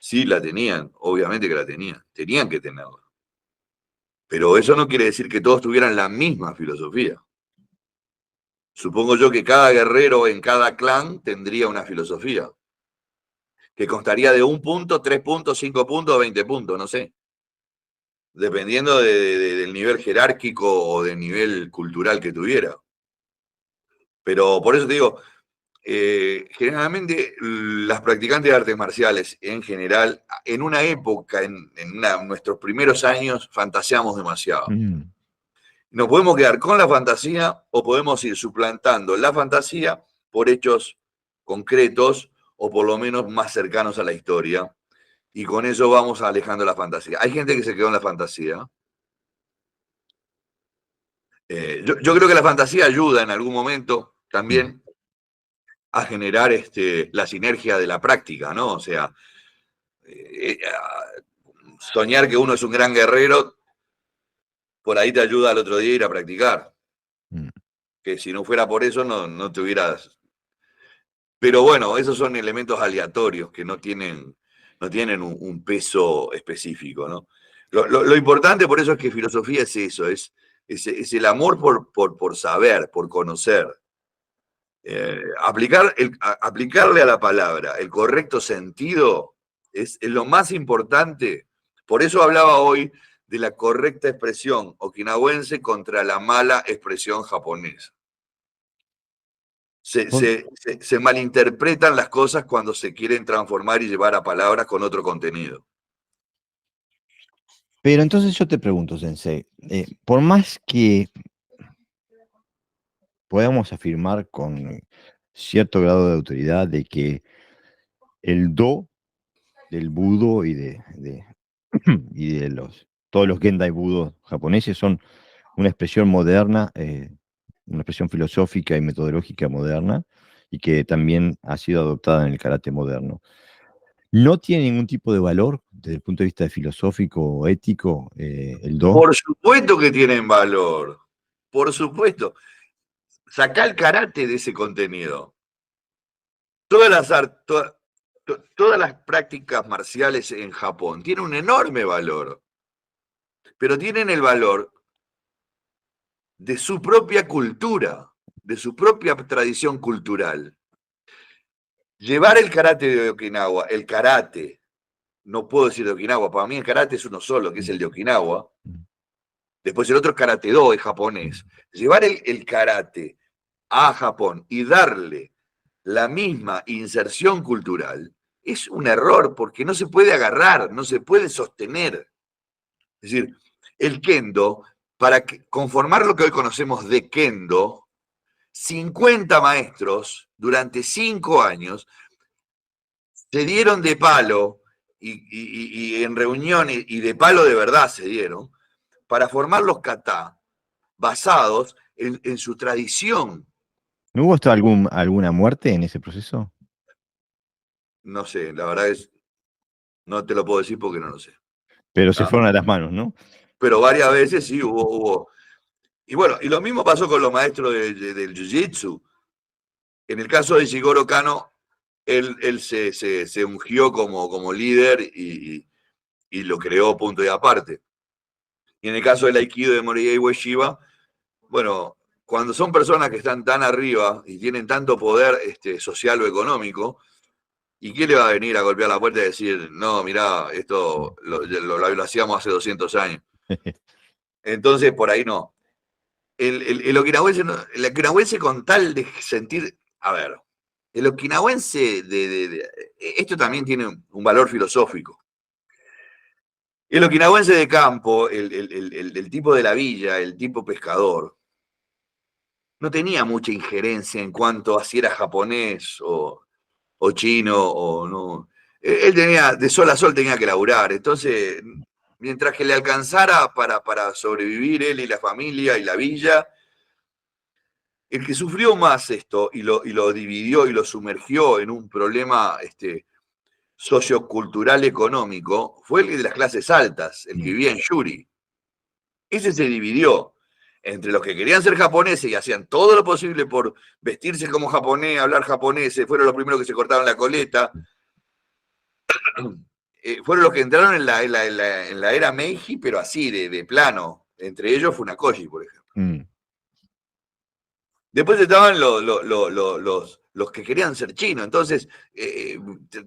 Sí, la tenían, obviamente que la tenían que tenerla. Pero eso no quiere decir que todos tuvieran la misma filosofía. Supongo yo que cada guerrero en cada clan tendría una filosofía, que constaría de 1 punto, 3 puntos, 5 puntos, 20 puntos, no sé, dependiendo del nivel jerárquico o del nivel cultural que tuviera. Pero por eso te digo, generalmente las practicantes de artes marciales en general, en una época, en nuestros primeros años, fantaseamos demasiado. Mm. Nos podemos quedar con la fantasía o podemos ir suplantando la fantasía por hechos concretos o por lo menos más cercanos a la historia. Y con eso vamos alejando la fantasía. Hay gente que se quedó en la fantasía. Yo creo que la fantasía ayuda en algún momento Mm. también a generar la sinergia de la práctica, ¿no? O sea, soñar que uno es un gran guerrero, por ahí te ayuda al otro día a ir a practicar. Mm. Que si no fuera por eso, no te hubieras. Pero bueno, esos son elementos aleatorios que no tienen un peso específico, ¿no? Lo importante por eso es que filosofía es eso, es el amor por saber, por conocer. Aplicarle a la palabra el correcto sentido es lo más importante. Por eso hablaba hoy de la correcta expresión okinawense contra la mala expresión japonesa. Se, Por- se- se malinterpretan las cosas cuando se quieren transformar y llevar a palabras con otro contenido. Pero entonces yo te pregunto, Sensei, por más que podamos afirmar con cierto grado de autoridad de que el do del budo y de todos los Gendai budo japoneses son una expresión moderna, una expresión filosófica y metodológica moderna, y que también ha sido adoptada en el karate moderno. ¿No tiene ningún tipo de valor desde el punto de vista filosófico o ético el do? Por supuesto que tienen valor. Por supuesto. Sacá el karate de ese contenido. Todas las prácticas marciales en Japón tienen un enorme valor, pero tienen el valor de su propia cultura, de su propia tradición cultural. Llevar el karate de Okinawa, no puedo decir de Okinawa, para mí el karate es uno solo, que es el de Okinawa, Después el otro es Karate-Do, es japonés. Llevar el karate a Japón y darle la misma inserción cultural es un error porque no se puede agarrar, no se puede sostener. Es decir, el kendo, para conformar lo que hoy conocemos de kendo, 50 maestros durante 5 años se dieron de palo y en reuniones y de palo de verdad se dieron para formar los kata basados en su tradición. ¿No hubo alguna muerte en ese proceso? No sé, la verdad es, no te lo puedo decir porque no lo sé. Pero se ¿Ah? fueron a las manos, ¿no? Pero varias veces sí hubo. Y bueno, y lo mismo pasó con los maestros del Jiu-Jitsu. En el caso de Jigoro Kano, él se ungió como líder y lo creó punto y aparte. Y en el caso del Aikido de Morihei Ueshiba, bueno, cuando son personas que están tan arriba y tienen tanto poder social o económico, ¿y quién le va a venir a golpear la puerta y decir, no, mirá, esto lo hacíamos hace 200 años? Entonces, por ahí no. El okinawense, el okinawense con tal de sentir, a ver, el okinawense esto también tiene un valor filosófico. El okinawense de campo, el tipo de la villa, el tipo pescador, no tenía mucha injerencia en cuanto a si era japonés o chino o no. Él tenía, de sol a sol tenía que laburar. Entonces, mientras que le alcanzara para sobrevivir él y la familia y la villa, el que sufrió más esto y lo dividió y lo sumergió en un problema sociocultural económico fue el de las clases altas, el que vivía en Yuri. Ese se dividió entre los que querían ser japoneses y hacían todo lo posible por vestirse como japonés, hablar japonés, fueron los primeros que se cortaron la coleta, fueron los que entraron en la era Meiji, pero así, de plano. Entre ellos Funakoshi, por ejemplo. Mm. Después estaban los que querían ser chinos, entonces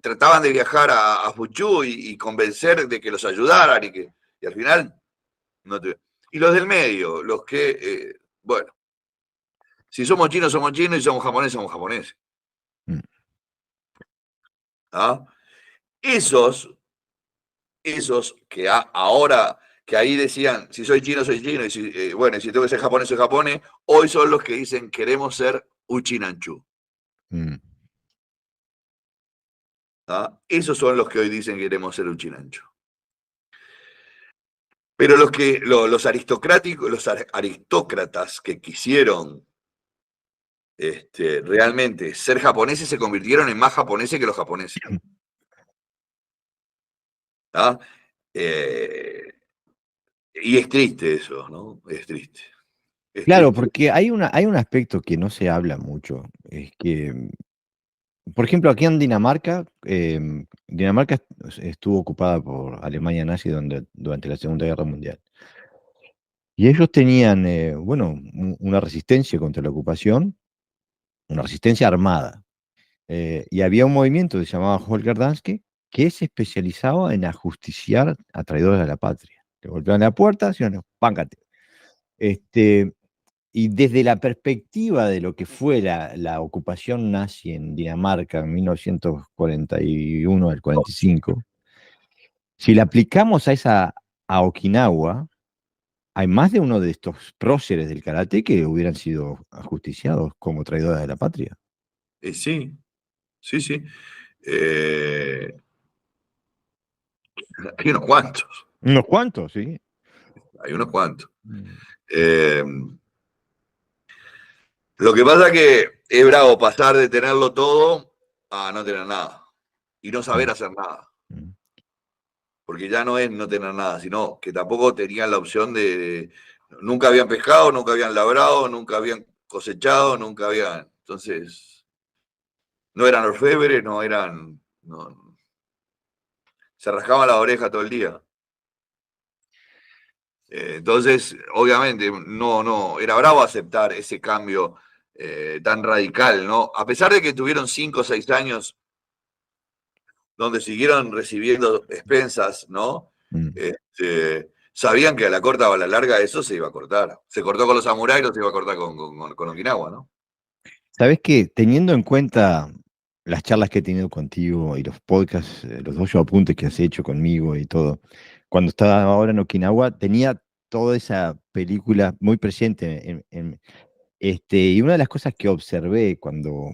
trataban de viajar a Fuchu y convencer de que los ayudaran y al final no te... Y los del medio, los que, bueno, si somos chinos y somos japoneses. Mm. ¿Ah? Esos que ahora, que ahí decían, si soy chino, y si, bueno, si tengo que ser japonés, soy japonés, hoy son los que dicen, queremos ser Uchinanchu. Mm. ¿Ah? Esos son los que hoy dicen, queremos ser Uchinanchu. Pero los aristocráticos, los aristócratas que quisieron realmente ser japoneses se convirtieron en más japoneses que los japoneses. ¿Ah? Y es triste eso, ¿no? Es triste. Es Claro, triste. porque hay un aspecto que no se habla mucho, es que, por ejemplo, aquí en Dinamarca, Dinamarca estuvo ocupada por Alemania nazi durante la Segunda Guerra Mundial. Y ellos tenían, bueno, una resistencia contra la ocupación, una resistencia armada. Y había un movimiento que se llamaba Holger Danske, que se especializaba en ajusticiar a traidores de la patria. Le golpeaban la puerta, decían, no, páncate. Este, y desde la perspectiva de lo que fue la ocupación nazi en Dinamarca en 1941 al 45, si la aplicamos a Okinawa, hay más de uno de estos próceres del karate que hubieran sido ajusticiados como traidores de la patria. Sí, sí, sí. Eh, hay unos cuantos, Unos cuantos, sí. hay unos cuantos. Mm. Eh, lo que pasa es que es bravo pasar de tenerlo todo a no tener nada y no saber Mm. hacer nada. Mm. Porque ya no es no tener nada, sino que tampoco tenían la opción nunca habían pescado, nunca habían labrado, nunca habían cosechado, nunca habían. Entonces, no eran orfebres, no eran. No, se rascaban la oreja todo el día. Entonces, obviamente, no, era bravo aceptar ese cambio tan radical, ¿no? A pesar de que tuvieron 5 o 6 años donde siguieron recibiendo expensas, ¿no? Mm. sabían que a la corta o a la larga eso se iba a cortar. Se cortó con los samuráis, no se iba a cortar con Okinawa, ¿no? Sabes que teniendo en cuenta las charlas que he tenido contigo y los podcasts, los ocho apuntes que has hecho conmigo y todo, cuando estaba ahora en Okinawa tenía toda esa película muy presente y una de las cosas que observé cuando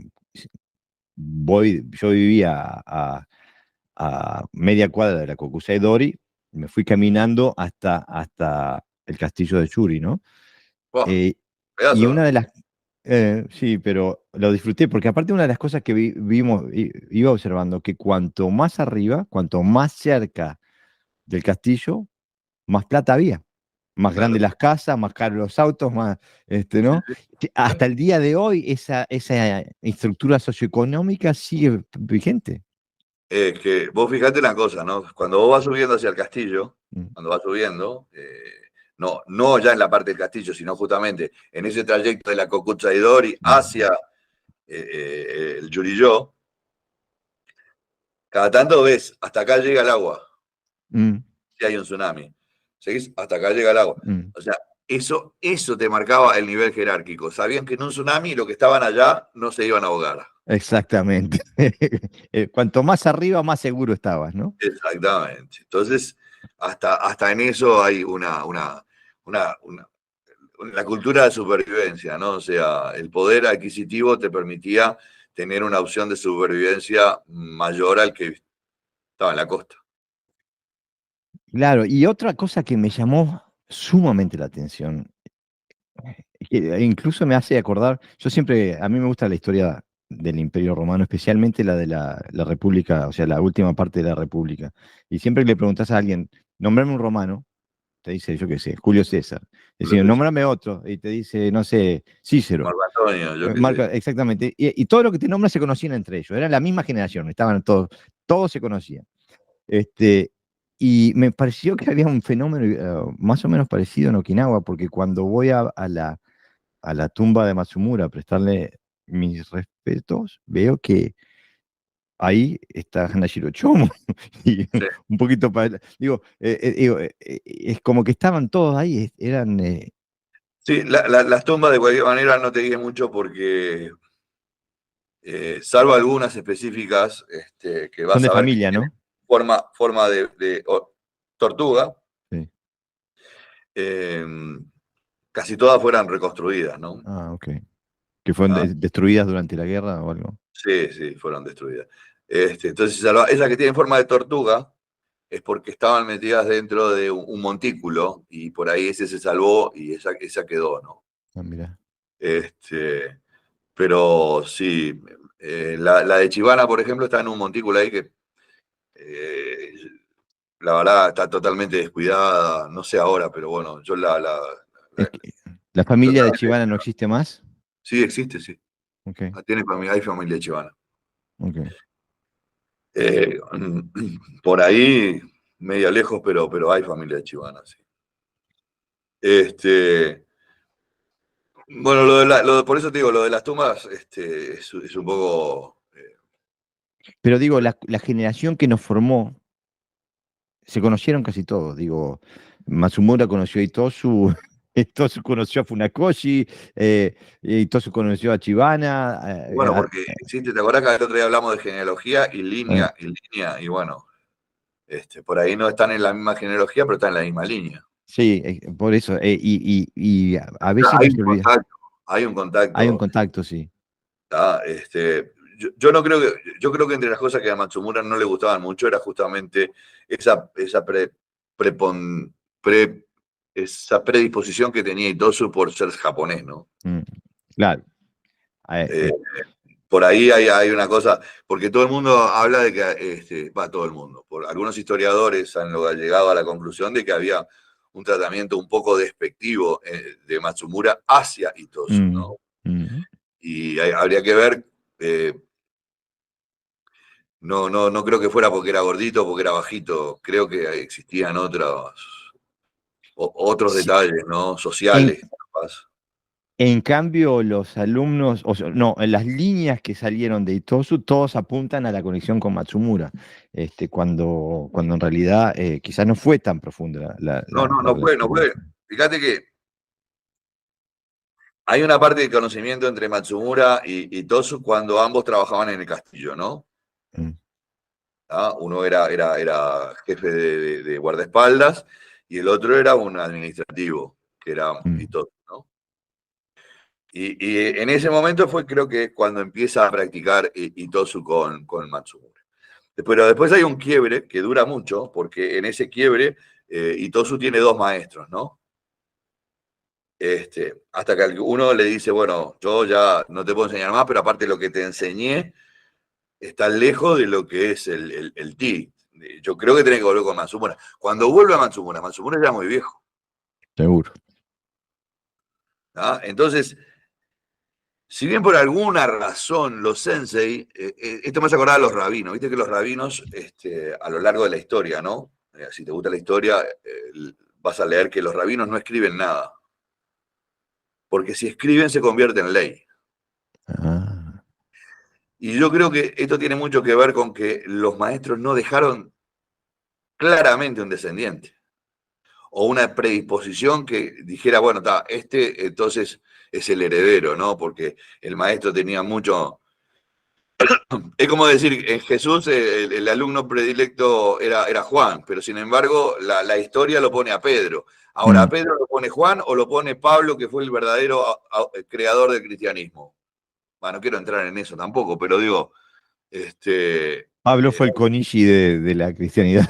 yo vivía a media cuadra de la Kokusai Dori, me fui caminando hasta el castillo de Yuri, ¿no? Buah, Eh, y pedazo, una de las... sí, pero lo disfruté, porque aparte una de las cosas que iba observando, que cuanto más arriba, cuanto más cerca del castillo, más plata había. Más claro. grandes las casas, más caros los autos, más, ¿no? Que hasta el día de hoy esa estructura socioeconómica sigue vigente. Que vos fijate una cosa, ¿no? Cuando vos vas subiendo hacia el castillo, Mm, cuando vas subiendo, no ya en la parte del castillo, sino justamente en ese trayecto de la Kokuchaidori mm, hacia el Yuriyo, cada tanto ves, hasta acá llega el agua, mm, si hay un tsunami. ¿Seguís? Hasta acá llega el agua. mm. O sea, eso te marcaba el nivel jerárquico. Sabían que en un tsunami los que estaban allá no se iban a ahogar. Exactamente. Cuanto más arriba, más seguro estabas, ¿no? Exactamente. Entonces, hasta en eso hay una la cultura de supervivencia, ¿no? O sea, el poder adquisitivo te permitía tener una opción de supervivencia mayor al que estaba en la costa. Claro, y otra cosa que me llamó sumamente la atención, que incluso me hace acordar, a mí me gusta la historia del Imperio Romano, especialmente la de la República, o sea, la última parte de la República. Y siempre que le preguntas a alguien, nombrame un romano, te dice, yo qué sé, Julio César. Lo Decir, que es nómbrame otro, y te dice, no sé, Cícero. Marco Antonio, yo qué Marco, sé. exactamente. Y todo lo que te nombra se conocían entre ellos, eran la misma generación, estaban todos se conocían. Este, y me pareció que había un fenómeno más o menos parecido en Okinawa, porque cuando voy a la tumba de Matsumura a prestarle mis respetos, veo que ahí está Hanashiro Chomo. Y Sí, un poquito para... es como que estaban todos ahí, eran... sí, las tumbas de cualquier manera no te dije mucho porque, salvo algunas específicas que son vas de a ver que familia, tienen ¿no? forma de tortuga, Sí. eh, casi todas fueran reconstruidas, ¿no? Ah, ok. Que fueron Ah, destruidas durante la guerra o algo. sí, sí, fueron destruidas. Entonces, esa que tiene forma de tortuga es porque estaban metidas dentro de un montículo y por ahí ese se salvó y esa quedó, ¿no? Ah, mira. Este, pero sí, la de Chivana, por ejemplo, está en un montículo ahí que eh, la verdad está totalmente descuidada, no sé ahora, pero bueno, Es que la familia de totalmente, Chivana no existe más. sí existe, sí. Ok, Tiene familia, hay familia Chivana. ok. Eh, por ahí, medio lejos, pero hay familia chivana, sí. Este, bueno, por eso te digo, lo de las tumbas es un poco. Pero digo, la generación que nos formó, se conocieron casi todos. Digo, Matsumura conoció a Itosu, Itosu conoció a Funakoshi, Itosu conoció a Chibana. Bueno, porque existe, ¿te acordás que el otro día hablamos de genealogía Eh, y bueno, por ahí no están en la misma genealogía, pero están en la misma línea. sí, por eso. Y a O sea, veces nos olvida. hay un Hay un contacto. contacto, sí. ¿Tá? Yo no creo yo creo que entre las cosas que a Matsumura no le gustaban mucho era justamente esa prepon- pre- esa predisposición que tenía Itosu por ser japonés, ¿no? Mm, claro. Eh, Eh, eh, por ahí hay una cosa, porque todo el mundo habla de que, todo el mundo, por algunos historiadores han llegado a la conclusión de que había un tratamiento un poco despectivo de Matsumura hacia Itosu, mm, ¿no? mm. Y habría que ver, eh, no creo que fuera porque era gordito o porque era bajito. Creo que existían otros Sí, detalles, ¿no? en, Sociales, capaz. En cambio, los alumnos, o sea, no, las líneas que salieron de Itosu, todos apuntan a la conexión con Matsumura, cuando en realidad quizás no fue tan profunda No, no, la no puede, no relación. puede. Fíjate que hay una parte de conocimiento entre Matsumura y Tosu cuando ambos trabajaban en el castillo, ¿no? Mm, ¿Ah? Uno era jefe de guardaespaldas y el otro era un administrativo, que era mm. Itosu, ¿no? Y en ese momento fue, creo que, cuando empieza a practicar Itosu con Matsumura. Pero después hay un quiebre que dura mucho, porque en ese quiebre Itosu tiene dos maestros, ¿no? Hasta que uno le dice, bueno, yo ya no te puedo enseñar más, pero aparte lo que te enseñé está lejos de lo que es el ti. Yo creo que tiene que volver con Matsumura. Cuando vuelve a Matsumura, Matsumura ya muy viejo. Seguro. ¿Ah? Entonces, si bien por alguna razón los sensei, esto me hace acordar a los rabinos, viste que los rabinos a lo largo de la historia, ¿no? Si te gusta la historia, vas a leer que los rabinos no escriben nada, porque si escriben se convierte en ley. Ah, Y yo creo que esto tiene mucho que ver con que los maestros no dejaron claramente un descendiente o una predisposición que dijera, bueno, entonces es el heredero, ¿no? Porque el maestro tenía mucho. Es como decir, en Jesús el alumno predilecto era Juan, pero sin embargo la historia lo pone a Pedro. Ahora, ¿a mm. Pedro lo pone Juan o lo pone Pablo, que fue el verdadero creador del cristianismo? Bueno, no quiero entrar en eso tampoco, pero digo, Pablo fue el Konishi de la cristianidad.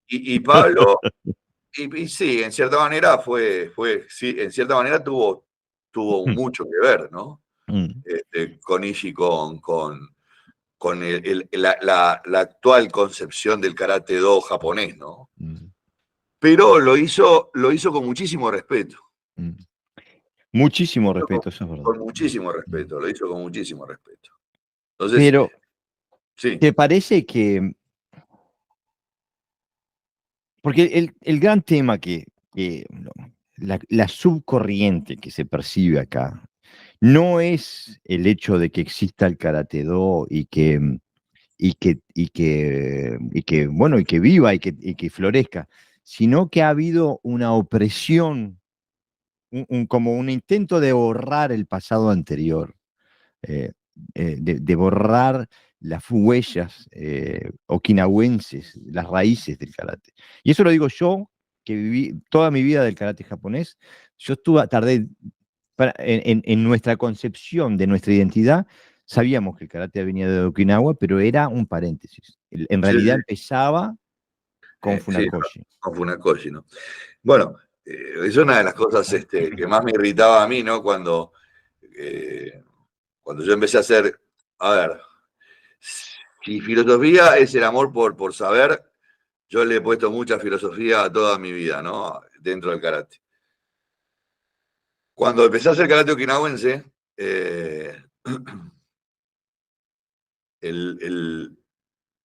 y Pablo, y sí, en cierta manera sí, en cierta manera tuvo Mm, mucho que ver, ¿no? mm, Con Ishii, con la actual concepción del karate do japonés, ¿no? mm, Pero lo hizo con muchísimo respeto. mm. Muchísimo Lo hizo Con, respeto, eso es verdad. con muchísimo Mm. respeto, lo hizo con muchísimo respeto. Entonces, Pero, sí, ¿te parece que, porque el gran tema no, la subcorriente que se percibe acá, no es el hecho de que exista el Karate Do bueno, y que viva y que florezca, sino que ha habido una opresión, como un intento de borrar el pasado anterior, eh, de borrar las huellas okinawenses, las raíces del karate. Y eso lo digo yo, que viví toda mi vida del karate japonés. Yo tardé, en nuestra concepción de nuestra identidad, sabíamos que el karate venía de Okinawa, pero era un paréntesis. En sí, realidad sí, empezaba con sí, Funakoshi. con Funakoshi, ¿no? Bueno, es una de las cosas que más me irritaba a mí, ¿no? Eh, cuando yo empecé a hacer, a ver, si filosofía es el amor por saber, yo le he puesto mucha filosofía a toda mi vida, ¿no? Dentro del karate. Cuando empecé a hacer karate okinawense, eh,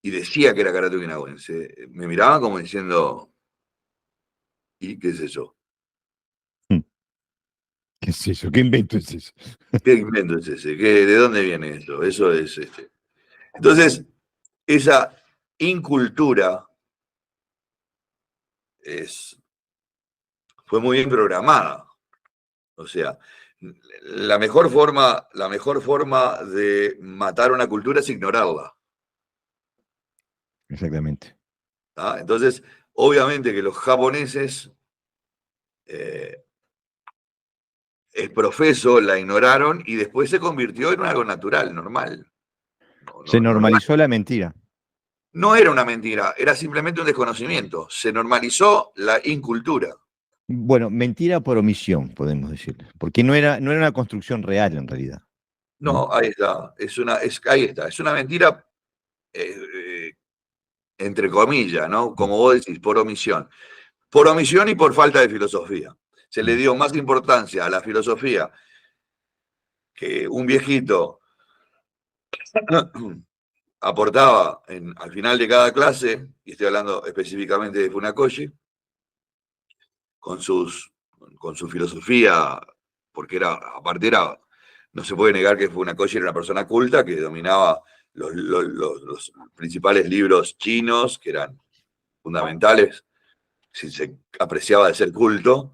y decía que era karate okinawense, me miraban como diciendo, ¿y qué es eso? Mm. ¿Qué es eso? ¿Qué invento es eso? ¿Qué invento es ese? ¿De dónde viene eso? Eso es Entonces, esa incultura es, fue muy bien programada. O sea, la mejor forma de matar una cultura es ignorarla. Exactamente. ¿Ah? Entonces, obviamente que los japoneses, eh, el profeso la ignoraron y después se convirtió en algo natural, normal. Se Normal. normalizó la mentira. No era una mentira, era simplemente un desconocimiento. Se normalizó la incultura. Bueno, mentira por omisión, podemos decirle, porque no era una construcción real en realidad. ¿Mm? No, ahí está. Ahí está. Es una mentira, eh, eh, entre comillas, ¿no? Mm, Como vos decís, por omisión. Por omisión y por falta de filosofía. Se le mm. dio más importancia a la filosofía que un viejito aportaba al final de cada clase, y estoy hablando específicamente de Funakoshi, con, sus, con su filosofía porque aparte no se puede negar que Funakoshi era una persona culta que dominaba los principales libros chinos, que eran fundamentales, si se apreciaba de ser culto,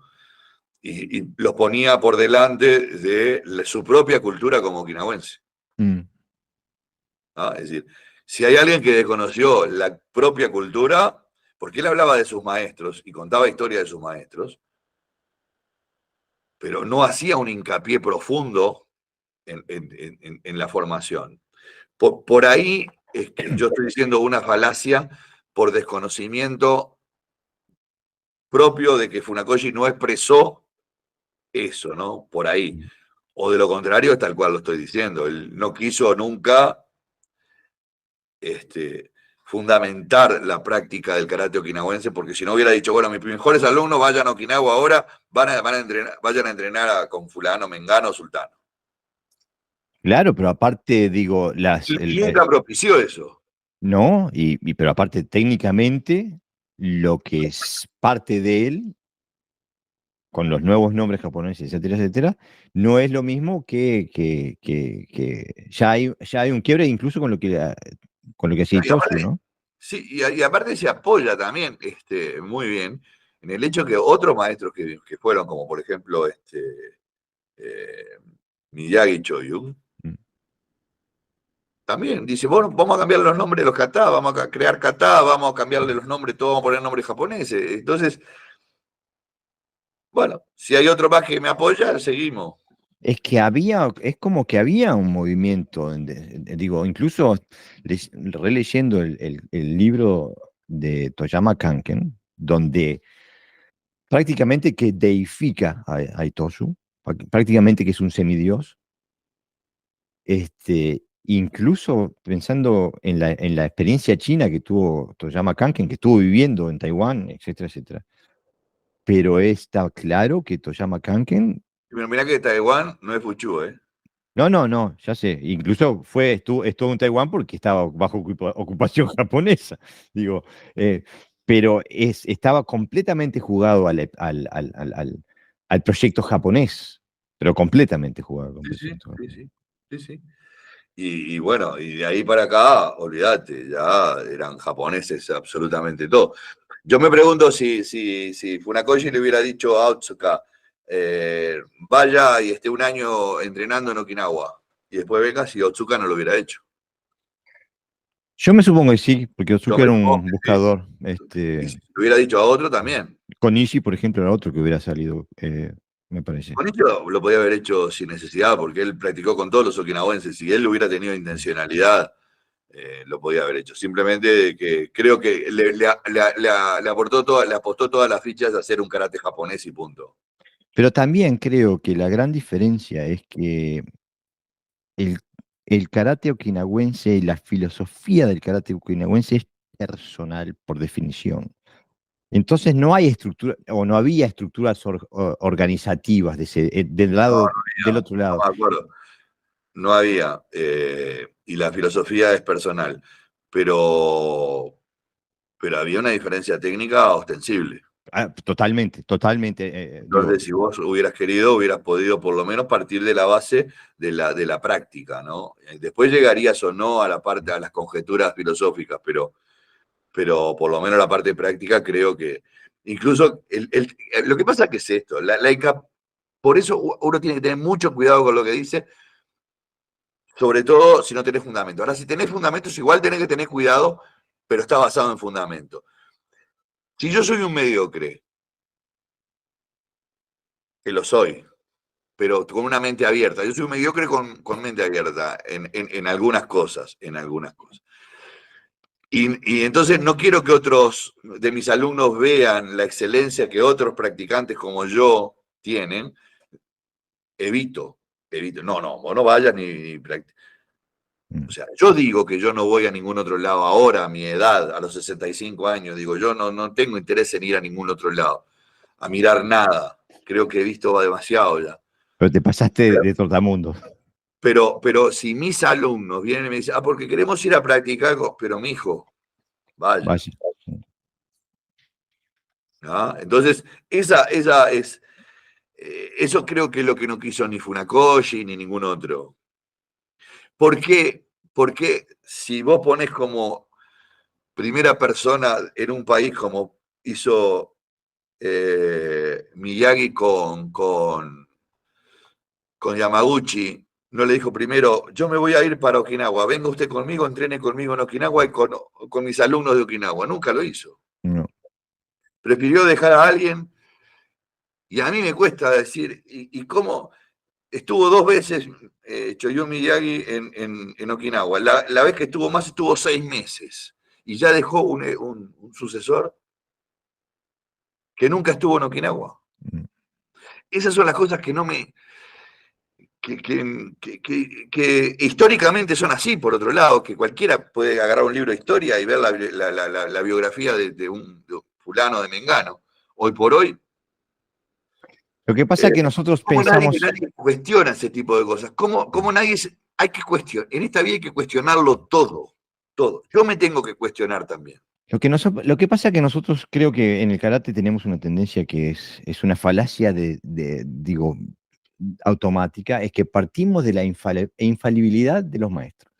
y los ponía por delante de su propia cultura como okinawense. Mm. ¿No? Es decir, si hay alguien que desconoció la propia cultura, porque él hablaba de sus maestros y contaba historias de sus maestros, pero no hacía un hincapié profundo en la formación. Por ahí es que yo estoy diciendo una falacia por desconocimiento propio de que Funakoshi no expresó eso, ¿no? Por ahí. O de lo contrario, es tal cual lo estoy diciendo. Él no quiso nunca fundamentar la práctica del karate okinawense, porque si no hubiera dicho, bueno, mis mejores alumnos vayan a Okinawa ahora, vayan a entrenar con fulano, mengano, sultano. Claro, pero aparte, digo, Y nunca propició eso. no, pero aparte técnicamente, lo que es parte de él, con los nuevos nombres japoneses, etcétera, etcétera, no es lo mismo que ya hay un quiebre incluso con lo que hacía No, y Itosu, aparte, ¿no? sí, y aparte se apoya también muy bien en el hecho que otros maestros que fueron, como por ejemplo eh, Miyagi Choyun, Mm. también dice, bueno, vamos a cambiar los nombres de los kata, vamos a crear kata, vamos a cambiarle los nombres, todos vamos a poner nombres japoneses. Entonces, bueno, si hay otro más que me apoya, seguimos. Es como que había un movimiento, digo, incluso releyendo el libro de Toyama Kanken, donde prácticamente que deifica a Itosu, prácticamente que es un semidios, incluso pensando en la experiencia china que tuvo Toyama Kanken, que estuvo viviendo en Taiwán, etcétera, etcétera. Pero está claro que Toyama Kanken, Pero mirá que Taiwán no es Fuchu, ¿eh? no, no, no, ya sé, incluso estuvo en Taiwán porque estaba bajo ocupación japonesa, digo, pero estaba completamente jugado al proyecto japonés, pero completamente jugado al Sí, sí, proyecto sí, japonés. sí, sí, sí. Y bueno, y de ahí para acá, olvídate, ya eran japoneses absolutamente todo. Yo me pregunto si Funakoshi le hubiera dicho a Otsuka, vaya y esté un año entrenando en Okinawa, y después venga si Otsuka no lo hubiera hecho. Yo me supongo que sí, porque Yo Ozuka me era supongo un que sí. buscador. Y si lo hubiera dicho a otro también. Con Ishii, por ejemplo, era otro que hubiera salido, me parece. Con esto lo podía haber hecho sin necesidad, porque él practicó con todos los okinawenses. Si él hubiera tenido intencionalidad, lo podía haber hecho. Simplemente que creo que le apostó todas las fichas a hacer un karate japonés y punto. Pero también creo que la gran diferencia es que el, el karate okinawense y la filosofía del karate okinawense es personal por definición. Entonces no hay estructura, o no había estructuras organizativas No, del otro no lado. me acuerdo. No había. Y la filosofía es personal. Pero, pero había una diferencia técnica ostensible. Ah, totalmente, totalmente. Digo, Entonces, si vos hubieras querido, hubieras podido por lo menos partir de la base de la práctica, ¿no? Después llegarías o no a la parte, a las conjeturas filosóficas, pero por lo menos la parte práctica creo que. Incluso lo que pasa que es esto, por eso uno tiene que tener mucho cuidado con lo que dice, sobre todo si no tenés fundamento. Ahora, si tenés fundamentos, igual tenés que tener cuidado, pero está basado en fundamento. Si yo soy un mediocre, que lo soy, pero con una mente abierta. Yo soy un mediocre con mente abierta en algunas cosas, en algunas cosas. Y entonces no quiero que otros de mis alumnos vean la excelencia que otros practicantes como yo tienen. Evito. No, no, vos no vayas ni mm. o sea, yo digo que yo no voy a ningún otro lado ahora, a mi edad, a los 65 años, digo, yo no tengo interés en ir a ningún otro lado, a mirar nada. Creo que he visto demasiado ya. Pero te pasaste de trotamundo. Pero si mis alumnos vienen y me dicen, porque queremos ir a practicar, pero mi hijo, vaya. Vaya. ¿No? Entonces, esa es Eso creo que es lo que no quiso ni Funakoshi ni ningún otro. ¿Por qué? Porque si vos ponés como primera persona en un país como hizo Miyagi con Yamaguchi, no le dijo primero, yo me voy a ir para Okinawa, venga usted conmigo, entrene conmigo en Okinawa y con mis alumnos de Okinawa. Nunca lo hizo. No. Prefirió dejar a alguien, y a mí me cuesta decir, ¿y cómo? Estuvo 2 veces Choyun Miyagi en Okinawa. La vez que estuvo más, estuvo 6 meses. Y ya dejó un sucesor que nunca estuvo en Okinawa. Mm. Esas son las cosas que no me. Que históricamente son así, por otro lado, que cualquiera puede agarrar un libro de historia y ver la biografía de un fulano de Mengano. Hoy por hoy, Lo que pasa es que nosotros ¿cómo nadie pensamos, cuestiona ese tipo de cosas? ¿Cómo nadie hay que cuestionar? En esta vida hay que cuestionarlo todo, todo. Yo me tengo que cuestionar también. lo que pasa es que nosotros creo que en el karate tenemos una tendencia que es una falacia digo, automática, es que partimos de la infalibilidad de los maestros.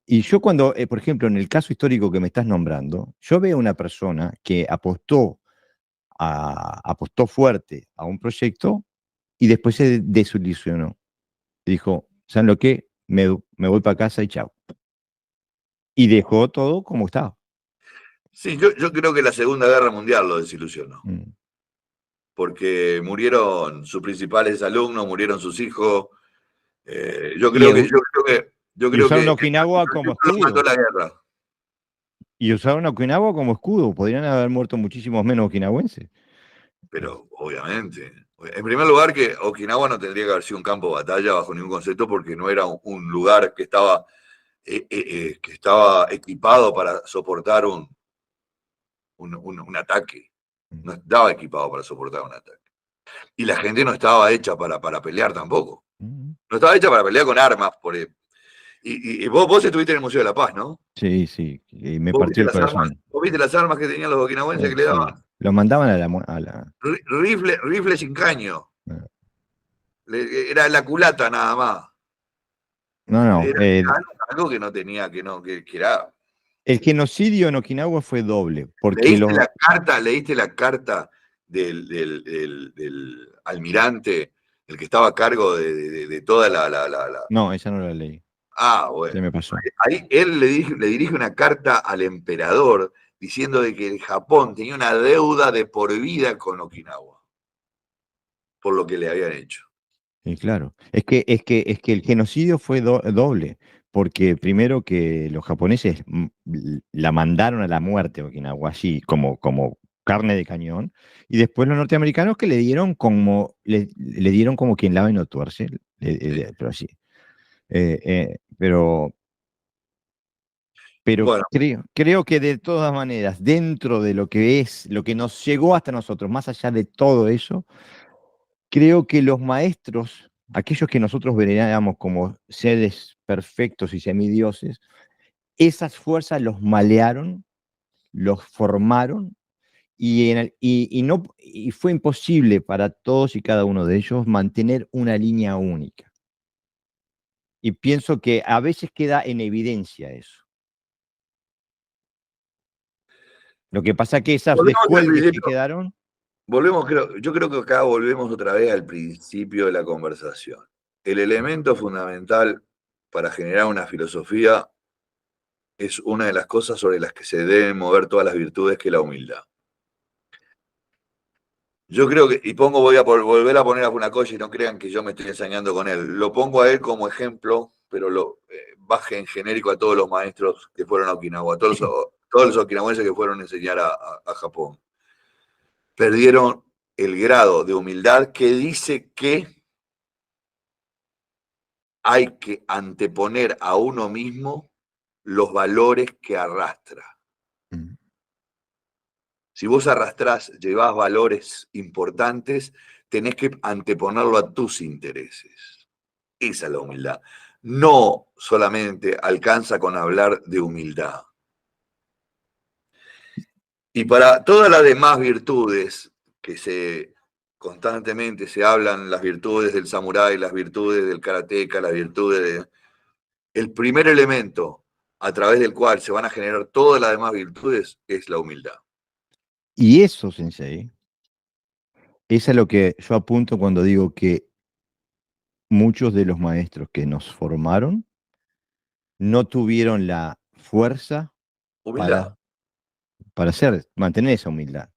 Y yo cuando, por ejemplo, en el caso histórico que me estás nombrando, yo veo una persona que apostó fuerte a un proyecto y después se desilusionó. Dijo, ¿saben lo que? Me voy para casa y chao. Y dejó todo como estaba. Sí, yo creo que la Segunda Guerra Mundial lo desilusionó, Mm. porque murieron sus principales alumnos, murieron sus hijos. Yo Y, creo que, yo creo que, yo y creo usaron que Okinawa como lo mató escudo. la guerra. Y usaron Okinawa como escudo. Podrían haber muerto muchísimos menos okinawenses. Pero obviamente. En primer lugar, que Okinawa no tendría que haber sido un campo de batalla bajo ningún concepto, porque no era un lugar que estaba equipado para soportar un ataque. No estaba equipado para soportar un ataque. Y la gente no estaba hecha para pelear tampoco. Mm. No estaba hecha para pelear con armas. Y vos estuviste en el Museo de la Paz, ¿no? Sí, sí. Y me ¿Vos partió el corazón. viste las armas que tenían los okinawenses que le Sí. daban? Lo mandaban a la. Rifle sin caño. Ah. Era la culata nada más. No, no. Era algo que no tenía, que era. El genocidio en Okinawa fue doble, porque Leíste la carta del almirante, el que estaba a cargo de toda la. No, esa no la leí. Ah, Se bueno. me pasó. Ahí él le dirige una carta al emperador diciendo de que el Japón tenía una deuda de por vida con Okinawa, por lo que le habían hecho. Y claro, es que el genocidio fue doble, porque primero que los japoneses la mandaron a la muerte a Okinawa, así como carne de cañón, y después los norteamericanos que le dieron como quien lava y no tuerce, Sí. pero así. Pero Bueno, creo que de todas maneras, dentro de lo que es, lo que nos llegó hasta nosotros, más allá de todo eso, creo que los maestros, aquellos que nosotros venerábamos como seres perfectos y semidioses, esas fuerzas los malearon, los formaron y fue imposible para todos y cada uno de ellos mantener una línea única. Y pienso que a veces queda en evidencia eso. Lo que pasa es que esas volvemos al descuelgues que principio. quedaron. Yo creo que acá volvemos otra vez al principio de la conversación. El elemento fundamental para generar una filosofía es una de las cosas sobre las que se deben mover todas las virtudes, que es la humildad. Yo creo que, voy a volver a poner a Funakoshi, no crean que yo me estoy ensañando con él. Lo pongo a él como ejemplo, pero baje en genérico a todos los maestros que fueron a Okinawa, todos los okinawenses que fueron a enseñar a Japón. Perdieron el grado de humildad que dice que hay que anteponer a uno mismo los valores que arrastra. Mm. Si vos arrastrás, llevás valores importantes, tenés que anteponerlo a tus intereses. Esa es la humildad. No solamente alcanza con hablar de humildad. Y para todas las demás virtudes que se constantemente se hablan las virtudes del samurái, las virtudes del karateka, las virtudes de... El primer elemento a través del cual se van a generar todas las demás virtudes es la humildad. Y eso, Sensei, es a lo que yo apunto cuando digo que muchos de los maestros que nos formaron no tuvieron la fuerza Humildad. para mantener esa humildad.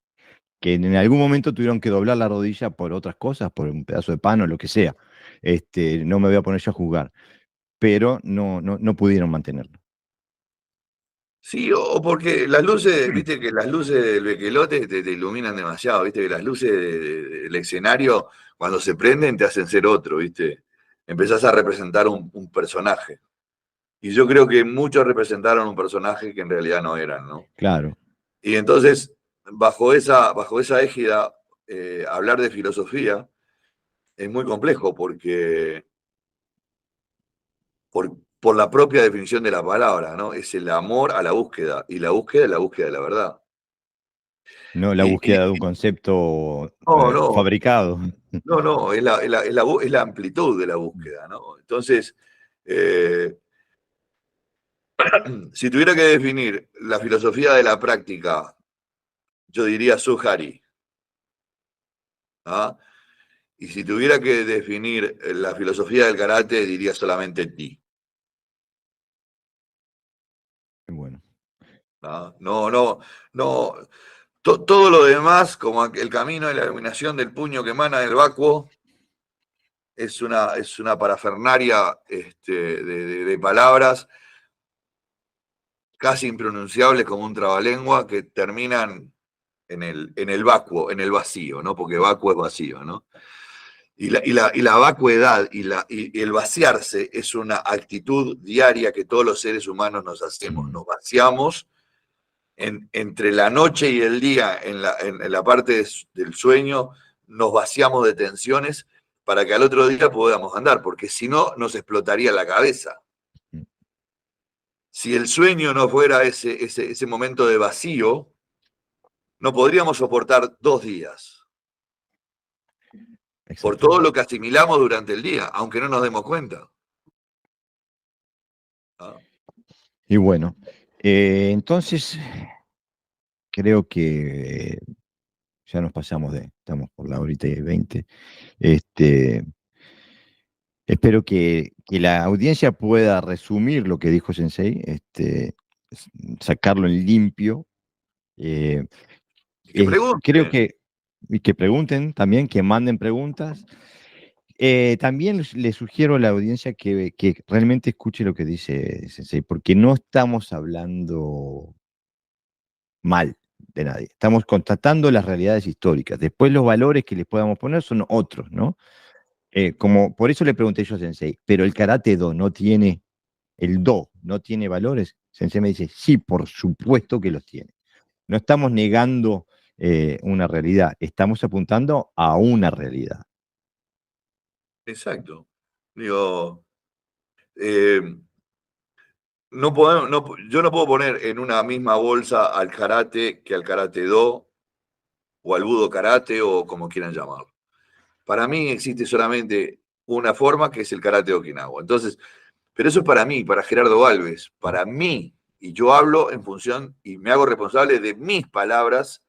Que en algún momento tuvieron que doblar la rodilla por otras cosas, por un pedazo de pan o lo que sea. No me voy a poner yo a juzgar, pero no pudieron mantenerlo. Sí, o porque las luces, viste que las luces del bequelote te iluminan demasiado, viste que las luces del escenario, cuando se prenden, te hacen ser otro, viste. Empezás a representar un personaje. Y yo creo que muchos representaron un personaje que en realidad no eran, ¿no? Claro. Y entonces, bajo esa égida, hablar de filosofía es muy complejo porque por la propia definición de la palabra, ¿no? Es el amor a la búsqueda, y la búsqueda es la búsqueda de la verdad. No la Y, búsqueda de un concepto no, no, fabricado. no, es la amplitud de la búsqueda, ¿no? Entonces, eh, si tuviera que definir la filosofía de la práctica, yo diría Suhari. ¿Ah? Y si tuviera que definir la filosofía del karate, diría solamente Ti. Bueno. ¿Ah? No, no, no. Todo lo demás, como el camino de la iluminación del puño que emana del vacuo, es una parafernaria de palabras casi impronunciables como un trabalengua que terminan en el vacuo, en el vacío, ¿no? Porque vacuo es vacío, ¿no? Y la vacuidad y el vaciarse es una actitud diaria que todos los seres humanos nos hacemos. Nos vaciamos entre la noche y el día, en la parte del sueño, nos vaciamos de tensiones para que al otro día podamos andar, porque si no, nos explotaría la cabeza. Si el sueño no fuera ese momento de vacío, no podríamos soportar 2 días por todo Exactamente. lo que asimilamos durante el día, aunque no nos demos cuenta. ¿Ah? Y bueno, entonces creo que ya nos pasamos estamos por la horita y 20. Este, espero que la audiencia pueda resumir lo que dijo Sensei, sacarlo en limpio. eh, Y que Creo pregunten. y que pregunten también, que manden preguntas. También les sugiero a la audiencia que realmente escuche lo que dice Sensei, porque no estamos hablando mal de nadie. Estamos constatando las realidades históricas. Después los valores que les podamos poner son otros, ¿no? Como por eso le pregunté yo a Sensei, pero el karate do no tiene, el do no tiene valores. Sensei me dice, sí, por supuesto que los tiene. No estamos negando una realidad, estamos apuntando a una realidad. Exacto. Digo, eh, no podemos, yo no puedo poner en una misma bolsa al karate que al karate do, o al budo karate, o como quieran llamarlo. Para mí existe solamente una forma, que es el karate de Okinawa. Entonces, pero eso es para mí, para Gerardo Alves, para mí. Y yo hablo en función y me hago responsable de mis palabras,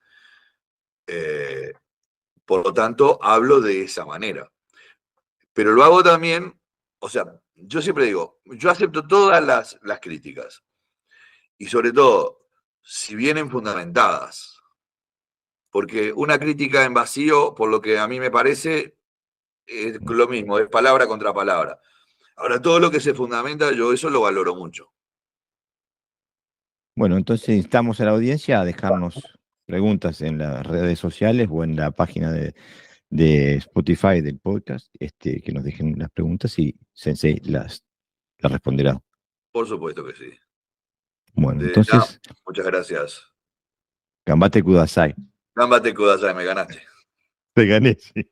eh, por lo tanto, hablo de esa manera. Pero lo hago también, o sea, yo siempre digo, yo acepto todas las críticas, y sobre todo, si vienen fundamentadas, porque una crítica en vacío, por lo que a mí me parece, es lo mismo, es palabra contra palabra. Ahora, todo lo que se fundamenta, yo eso lo valoro mucho. Bueno, entonces instamos a la audiencia a dejarnos preguntas en las redes sociales o en la página de Spotify del podcast, que nos dejen las preguntas y Sensei las responderá. Por supuesto que sí. Bueno, De nada, entonces, muchas gracias. Gambate Kudasai. Gambate Kudasai, me ganaste. Te gané, sí.